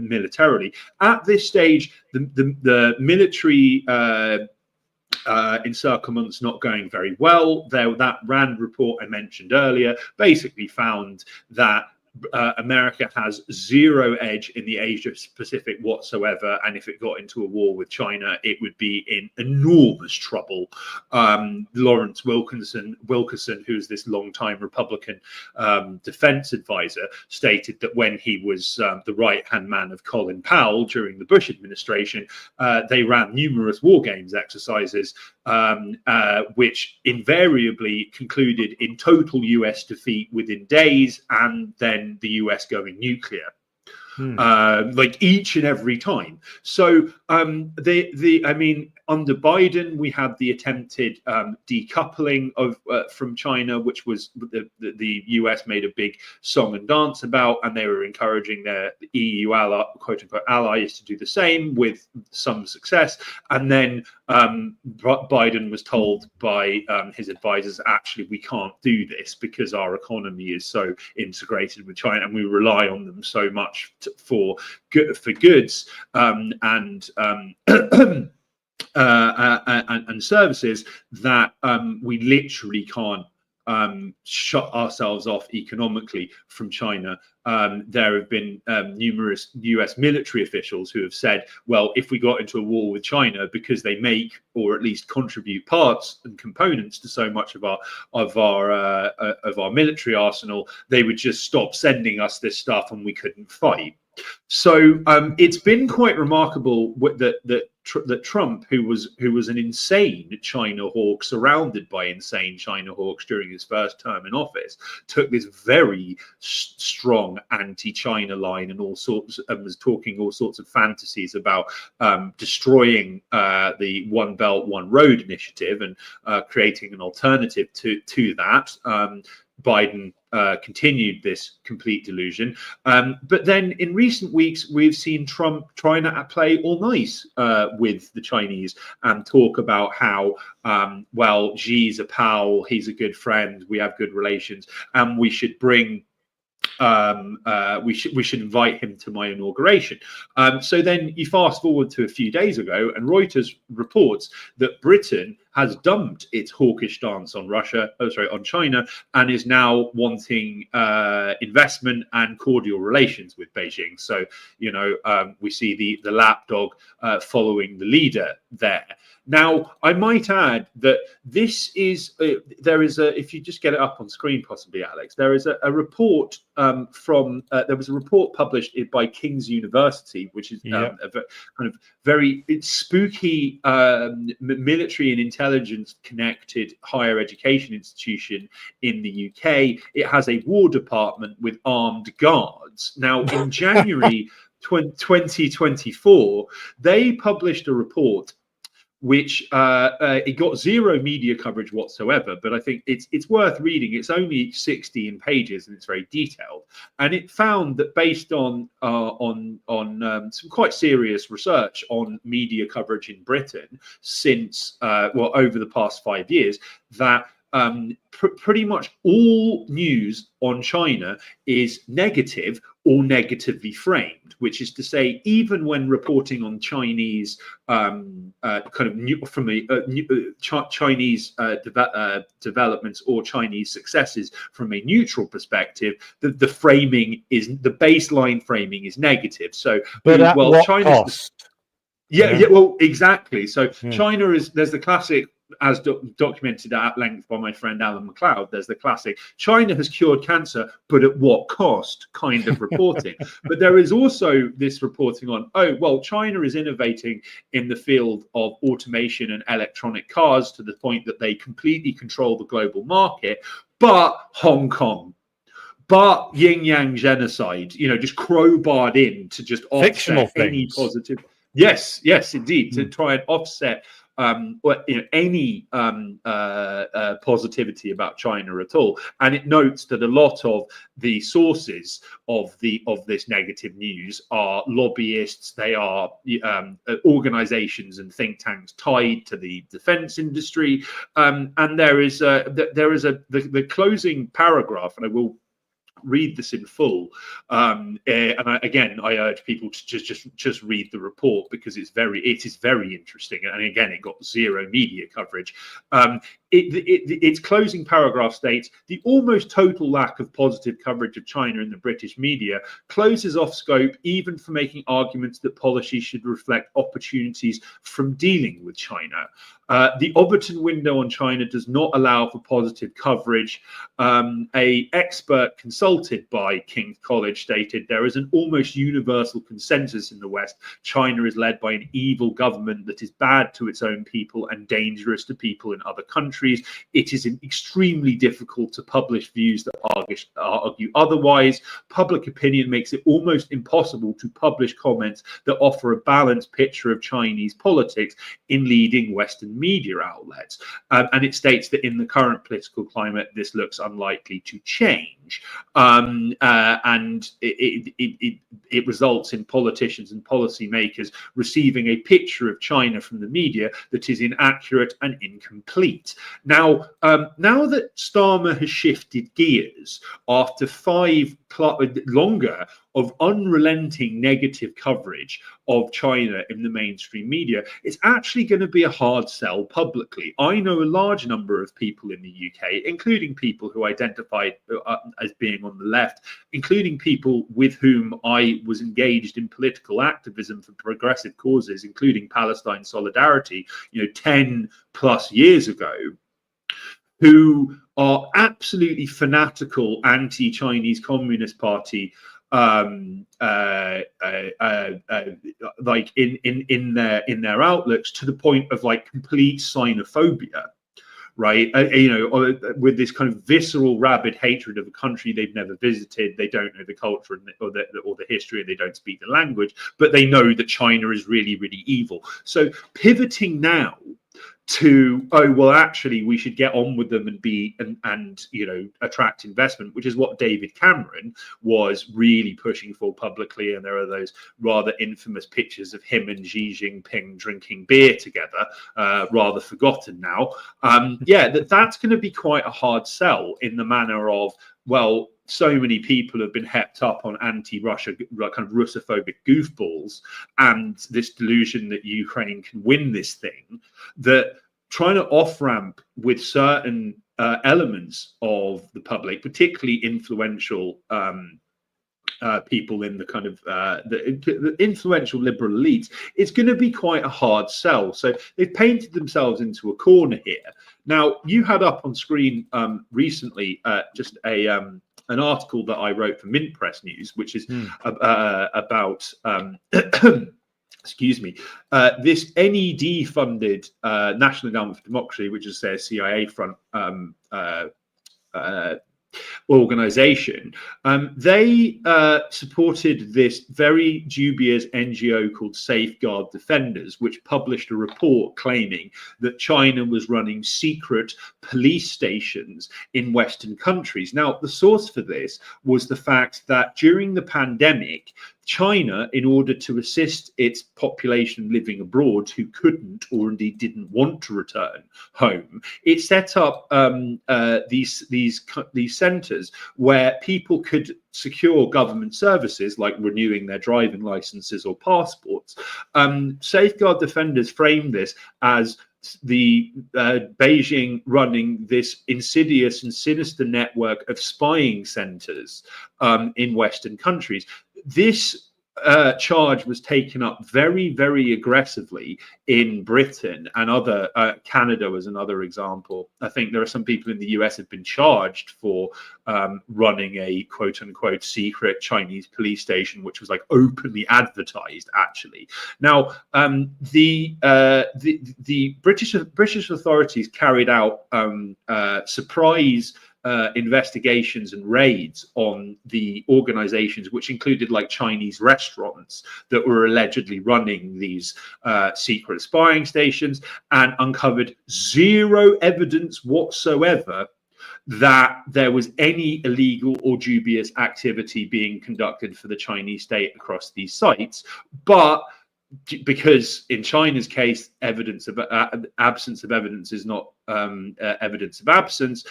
militarily. At this stage, the military encirclement's not going very well. That Rand report I mentioned earlier basically found that America has zero edge in the Asia Pacific whatsoever, and if it got into a war with China, it would be in enormous trouble. Lawrence Wilkerson, who's this longtime Republican defense advisor, stated that when he was the right-hand man of Colin Powell during the Bush administration, they ran numerous war games exercises, which invariably concluded in total US defeat within days, and then the US going nuclear, like each and every time. So under Biden, we had the attempted decoupling of from China, which was the US made a big song and dance about, and they were encouraging their EU quote unquote allies to do the same with some success. And then Biden was told by his advisors, actually, we can't do this because our economy is so integrated with China, and we rely on them so much for goods and services that we literally can't shut ourselves off economically from China. There have been numerous US military officials who have said, well, if we got into a war with China because they make or at least contribute parts and components to so much of our military arsenal, they would just stop sending us this stuff and we couldn't fight. So it's been quite remarkable that Trump, who was an insane China hawk, surrounded by insane China hawks during his first term in office, took this very strong anti-China line and was talking all sorts of fantasies about destroying the One Belt, One Road initiative and creating an alternative to that. Biden continued this complete delusion. But then in recent weeks, we've seen Trump trying to play all nice with the Chinese and talk about how, well, Xi's a pal, he's a good friend, we have good relations, and we should bring we should invite him to my inauguration. So then you fast forward to a few days ago, and Reuters reports that Britain has dumped its hawkish stance on on China, and is now wanting investment and cordial relations with Beijing. So, we see the lapdog following the leader there. Now, I might add that this is there is a, if you just get it up on screen, possibly, Alex, there is a report there was a report published by King's University, which is a kind of very spooky military and intelligence connected higher education institution in the UK. It has a war department with armed guards. Now, in January 2024, they published a report which it got zero media coverage whatsoever, but I think it's worth reading. It's only 16 pages and it's very detailed. And it found that based on some quite serious research on media coverage in Britain since over the past 5 years, that pretty much all news on China is negative or negatively framed, which is to say, even when reporting on Chinese Chinese developments or Chinese successes from a neutral perspective, the baseline framing is negative. So, but at what cost? Well, exactly. So China there's the classic, as documented at length by my friend Alan McLeod, there's the classic China has cured cancer, but at what cost kind of reporting. But there is also this reporting on, China is innovating in the field of automation and electronic cars to the point that they completely control the global market, but Hong Kong, but yin yang genocide, just crowbarred in to just offset any positive. Yes, indeed, to try and offset any positivity about China at all. And it notes that a lot of the sources of this negative news are lobbyists. They are organizations and think tanks tied to the defense industry. And there is the closing paragraph, and I will read this in full, and I urge people to just read the report, because it is very interesting, and again, it got zero media coverage. Its closing paragraph states, the almost total lack of positive coverage of China in the British media closes off scope even for making arguments that policy should reflect opportunities from dealing with China. The Overton window on China does not allow for positive coverage. A expert consulted by King's College stated, there is an almost universal consensus in the West. China is led by an evil government that is bad to its own people and dangerous to people in other countries. It is extremely difficult to publish views that argue otherwise. Public opinion makes it almost impossible to publish comments that offer a balanced picture of Chinese politics in leading Western media outlets. And it states that in the current political climate, this looks unlikely to change. And it results in politicians and policymakers receiving a picture of China from the media that is inaccurate and incomplete. Now that Starmer has shifted gears after longer of unrelenting negative coverage of China in the mainstream media, it's actually going to be a hard sell sell publicly. I know a large number of people in the UK, including people who identified as being on the left, including people with whom I was engaged in political activism for progressive causes, including Palestine solidarity, 10 plus years ago, who are absolutely fanatical anti-Chinese Communist Party, like in their outlooks, to the point of like complete xenophobia, right? With this kind of visceral, rabid hatred of a country they've never visited. They don't know the culture or the history, and they don't speak the language, but they know that China is really, really evil. So pivoting now to, oh well, actually we should get on with them and attract investment, which is what David Cameron was really pushing for publicly. And there are those rather infamous pictures of him and Xi Jinping drinking beer together, rather forgotten now. That's going to be quite a hard sell, in the manner of, well, so many people have been hepped up on anti-Russia, kind of Russophobic goofballs, and this delusion that Ukraine can win this thing, that trying to off-ramp with certain elements of the public, particularly influential people in the kind of the influential liberal elites, it's going to be quite a hard sell. So they've painted themselves into a corner here. Now, you had up on screen recently just an article that I wrote for Mint Press News, which is about excuse me, this NED-funded National Endowment for Democracy, which is their CIA-front organization. They supported this very dubious NGO called Safeguard Defenders, which published a report claiming that China was running secret police stations in Western countries. Now, the source for this was the fact that during the pandemic, China, in order to assist its population living abroad who couldn't or indeed didn't want to return home, it set up these centres where people could secure government services like renewing their driving licenses or passports. Safeguard Defenders framed this as the Beijing running this insidious and sinister network of spying centres in Western countries. This charge was taken up very, very aggressively in Britain and other Canada was another example. I think there are some people in the US have been charged for running a quote unquote secret Chinese police station, which was like openly advertised actually. Now, the British authorities carried out surprise investigations and raids on the organizations, which included like Chinese restaurants that were allegedly running these secret spying stations, and uncovered zero evidence whatsoever that there was any illegal or dubious activity being conducted for the Chinese state across these sites. But because in China's case, evidence of absence of evidence is not evidence of absence,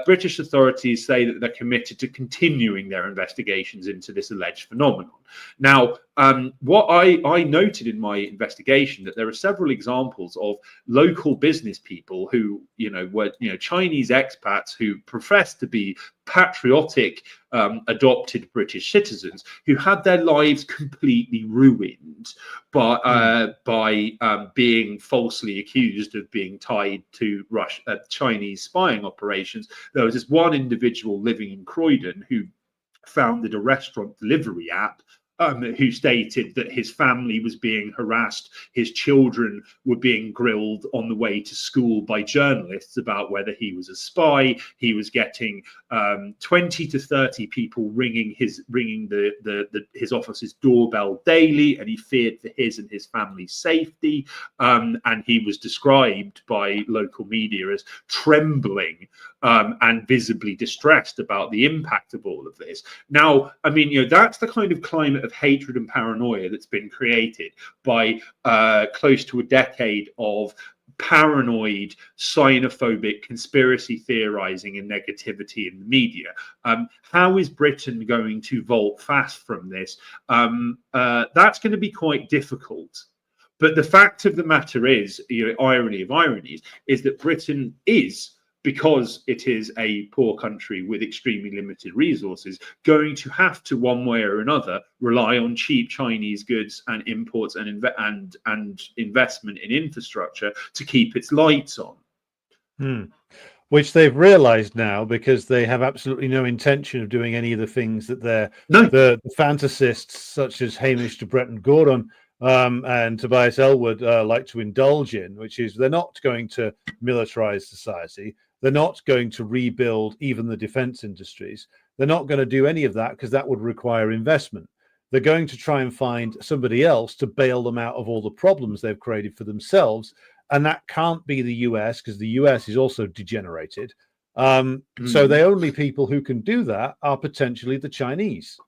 British authorities say that they're committed to continuing their investigations into this alleged phenomenon. Now, what I noted in my investigation, that there are several examples of local business people who, were, Chinese expats who professed to be patriotic, adopted British citizens, who had their lives completely ruined by being falsely accused of being tied to Chinese spying operations. There was this one individual living in Croydon who founded a restaurant delivery app, who stated that his family was being harassed, his children were being grilled on the way to school by journalists about whether he was a spy. He was getting 20 to 30 people ringing his office's doorbell daily, and he feared for his and his family's safety. And he was described by local media as trembling and visibly distressed about the impact of all of this. Now, I mean, that's the kind of climate of hatred and paranoia that's been created by close to a decade of paranoid, xenophobic, conspiracy theorizing and negativity in the media. How is Britain going to vault fast from this? That's going to be quite difficult. But the fact of the matter is, irony of ironies, is that Britain is, because it is a poor country with extremely limited resources, going to have to, one way or another, rely on cheap Chinese goods and imports and investment in infrastructure to keep its lights on. Which they've realized now, because they have absolutely no intention of doing any of the things that the fantasists such as Hamish de Bretton Gordon and Tobias Ellwood like to indulge in, which is they're not going to militarize society. They're not going to rebuild even the defense industries. They're not going to do any of that because that would require investment. They're going to try and find somebody else to bail them out of all the problems they've created for themselves. And that can't be the US, because the US is also degenerated. So the only people who can do that are potentially the Chinese.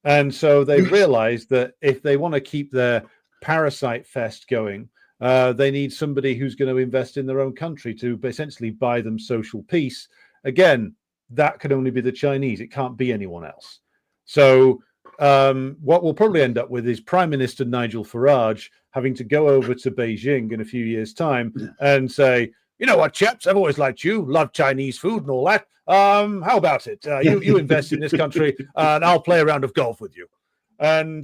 And so they've realized that if they want to keep their parasite fest going, they need somebody who's going to invest in their own country to essentially buy them social peace. Again, that can only be the Chinese. It can't be anyone else. So what we'll probably end up with is Prime Minister Nigel Farage having to go over to Beijing in a few years' time and say, you know what, chaps, I've always liked you, love Chinese food and all that. How about it? You invest in this country and I'll play a round of golf with you. And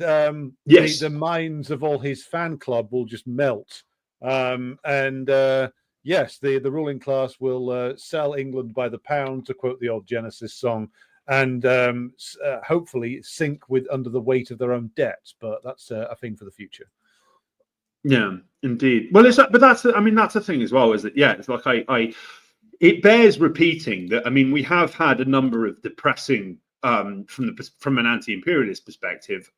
yes, the minds of all his fan club will just melt. Yes, the ruling class will sell England by the pound, to quote the old Genesis song, and hopefully sink under the weight of their own debt. But that's a thing for the future. Yeah, indeed. Well, that's the thing as well, is that, yeah, it's like it bears repeating that, we have had a number of depressing, from an anti-imperialist perspective,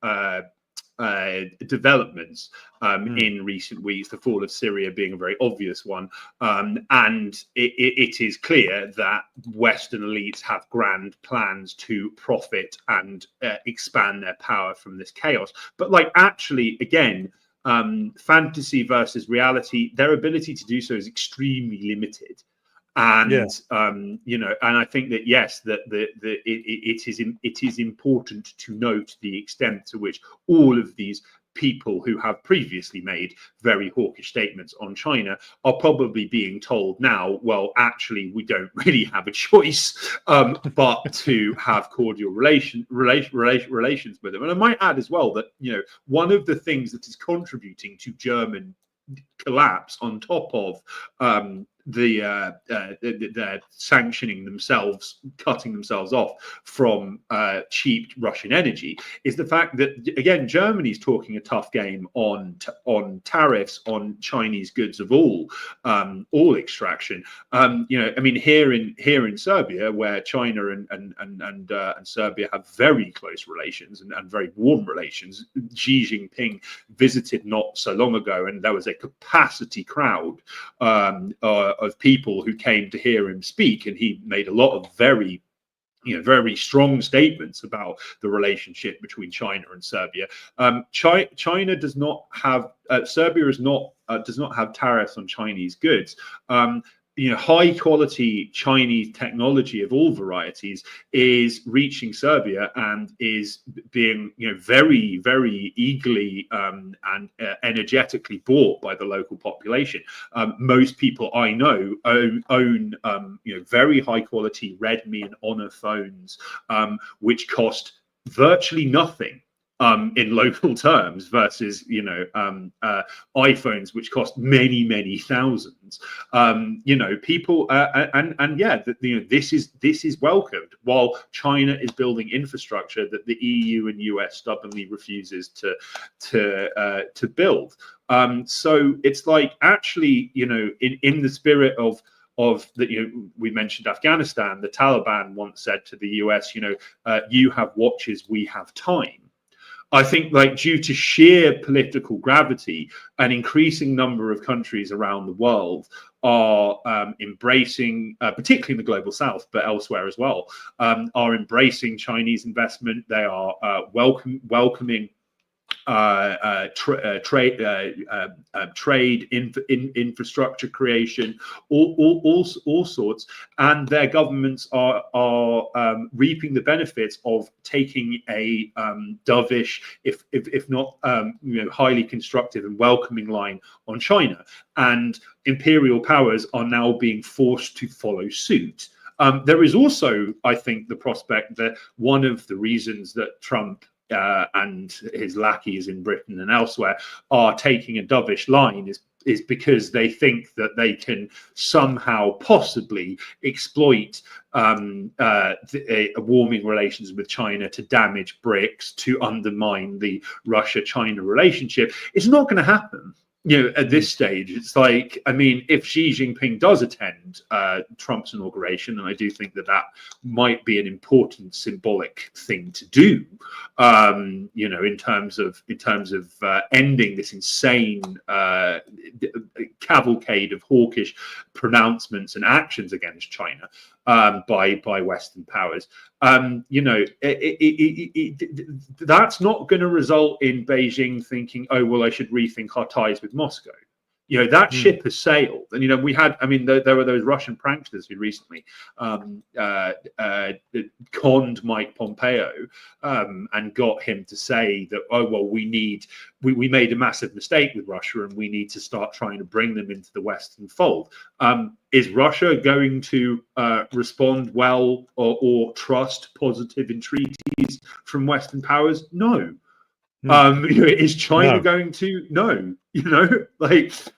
developments in recent weeks, the fall of Syria being a very obvious one. And it is clear that Western elites have grand plans to profit and expand their power from this chaos. But actually, again, fantasy versus reality, their ability to do so is extremely limited. And and I think that, yes, that it is important to note the extent to which all of these people who have previously made very hawkish statements on China are probably being told now, well, actually, we don't really have a choice but to have cordial relations with them. And I might add as well that, one of the things that is contributing to German collapse, on top of they're sanctioning themselves, cutting themselves off from cheap Russian energy, is the fact that, again, Germany's talking a tough game on tariffs on Chinese goods of all extraction. Here in Serbia, where China and Serbia have very close relations and very warm relations, Xi Jinping visited not so long ago, and there was a capacity crowd of people who came to hear him speak, and he made a lot of very strong statements about the relationship between China and Serbia. China does not have Serbia does not have tariffs on Chinese goods. High quality Chinese technology of all varieties is reaching Serbia and is being, very, very eagerly and energetically bought by the local population. Most people I know own very high quality Redmi and Honor phones, which cost virtually nothing in local terms, versus iPhones which cost many thousands. People this is welcomed, while China is building infrastructure that the EU and US stubbornly refuses to build. So it's actually, in the spirit of that, we mentioned Afghanistan, the Taliban once said to the US, you have watches, we have time. I think, due to sheer political gravity, an increasing number of countries around the world are embracing, particularly in the global south, but elsewhere as well, are embracing Chinese investment. They are welcoming trade, infrastructure creation, all sorts, and their governments are reaping the benefits of taking a dovish, if not highly constructive and welcoming line on China, and imperial powers are now being forced to follow suit. There is also, I think, the prospect that one of the reasons that Trump and his lackeys in Britain and elsewhere are taking a dovish line is because they think that they can somehow possibly exploit warming relations with China to damage BRICS, to undermine the Russia-China relationship. It's not going to happen. At this stage, it's like, I mean, if Xi Jinping does attend Trump's inauguration, and I do think that might be an important symbolic thing to do, in terms of ending this insane cavalcade of hawkish pronouncements and actions against China by Western powers. That's not going to result in Beijing thinking, oh, well, I should rethink our ties with Moscow. That ship has sailed. And, we had, there were those Russian pranksters who recently conned Mike Pompeo and got him to say that, oh, well, we made a massive mistake with Russia and we need to start trying to bring them into the Western fold. Is Russia going to respond well or trust positive entreaties from Western powers? No. Is China going to? No.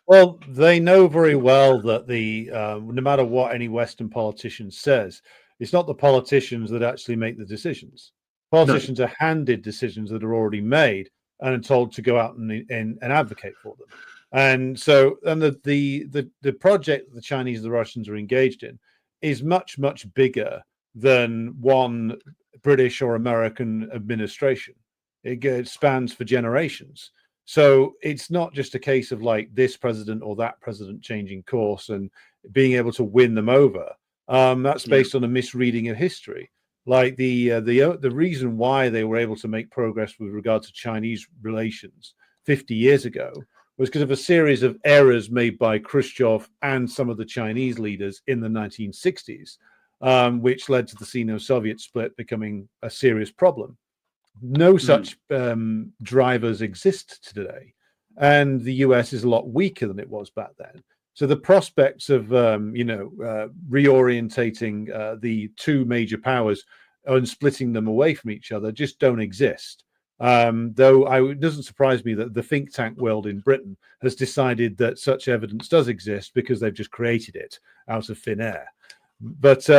Well, they know very well that no matter what any Western politician says, it's not the politicians that actually make the decisions. Politicians are handed decisions that are already made and are told to go out and advocate for them. And so, and the project the Chinese and the Russians are engaged in is much, much bigger than one British or American administration. It spans for generations. So it's not just a case of like this president or that president changing course and being able to win them over. That's based on a misreading of history. Like the reason why they were able to make progress with regard to Chinese relations 50 years ago was because of a series of errors made by Khrushchev and some of the Chinese leaders in the 1960s, which led to the Sino-Soviet split becoming a serious problem. No such drivers exist today, and the US is a lot weaker than it was back then. So the prospects of reorientating the two major powers and splitting them away from each other just don't exist. It doesn't surprise me that the think tank world in Britain has decided that such evidence does exist because they've just created it out of thin air. But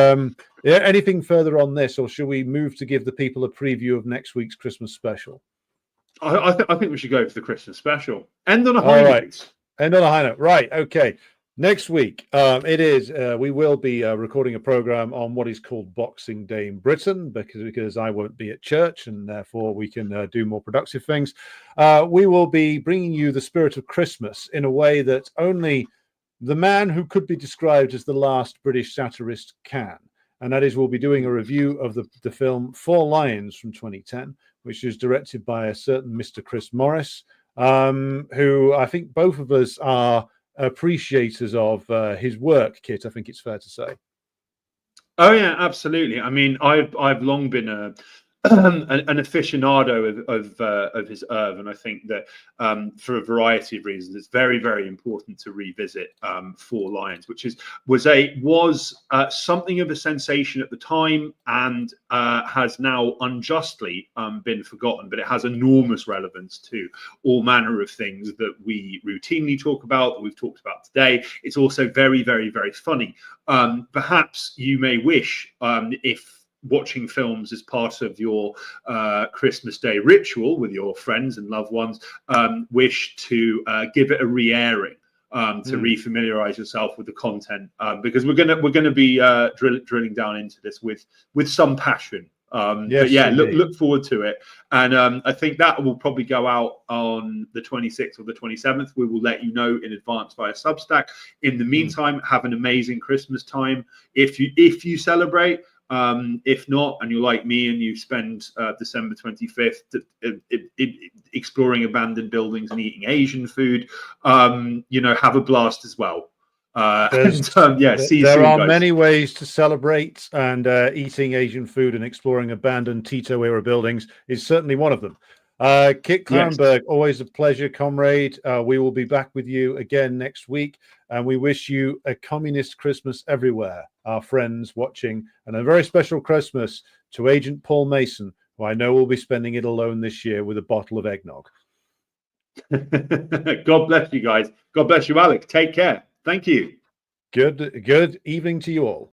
anything further on this, or should we move to give the people a preview of next week's Christmas special? I think we should go for the Christmas special. End on a high note. End on a high note. Right. Okay. Next week, we will be recording a program on what is called Boxing Day in Britain, because I won't be at church and therefore we can do more productive things. We will be bringing you the spirit of Christmas in a way that only the man who could be described as the last British satirist can. And that is, we'll be doing a review of the film Four Lions from 2010, which is directed by a certain Mr. Chris Morris, who I think both of us are appreciators of his work, Kit, I think it's fair to say. Oh, yeah, absolutely. I mean, I've long been an aficionado of his oeuvre, and I think that for a variety of reasons, it's very, very important to revisit Four Lions, which was something of a sensation at the time and has now unjustly been forgotten, but it has enormous relevance to all manner of things that we routinely talk about, that we've talked about today. It's also very, very, very funny. Perhaps you may wish, if watching films is part of your Christmas Day ritual with your friends and loved ones, wish to give it a re-airing to refamiliarize yourself with the content, because we're gonna be drilling down into this with some passion. Yes, but yeah, look forward to it, and I think that will probably go out on the 26th or the 27th. We will let you know in advance via Substack. In the meantime, have an amazing Christmas time. If you celebrate, If not, and you're like me and you spend December 25th exploring abandoned buildings and eating Asian food, have a blast as well. See you there soon, are guys. many ways to celebrate, and eating Asian food and exploring abandoned Tito era buildings is certainly one of them. Kit Clarenberg, always a pleasure, comrade. We will be back with you again next week, and we wish you a communist Christmas everywhere, our friends watching, and a very special Christmas to Agent Paul Mason, who I know will be spending it alone this year with a bottle of eggnog. God bless you guys. God bless you, Alec. Take care. Thank you. Good evening to you all.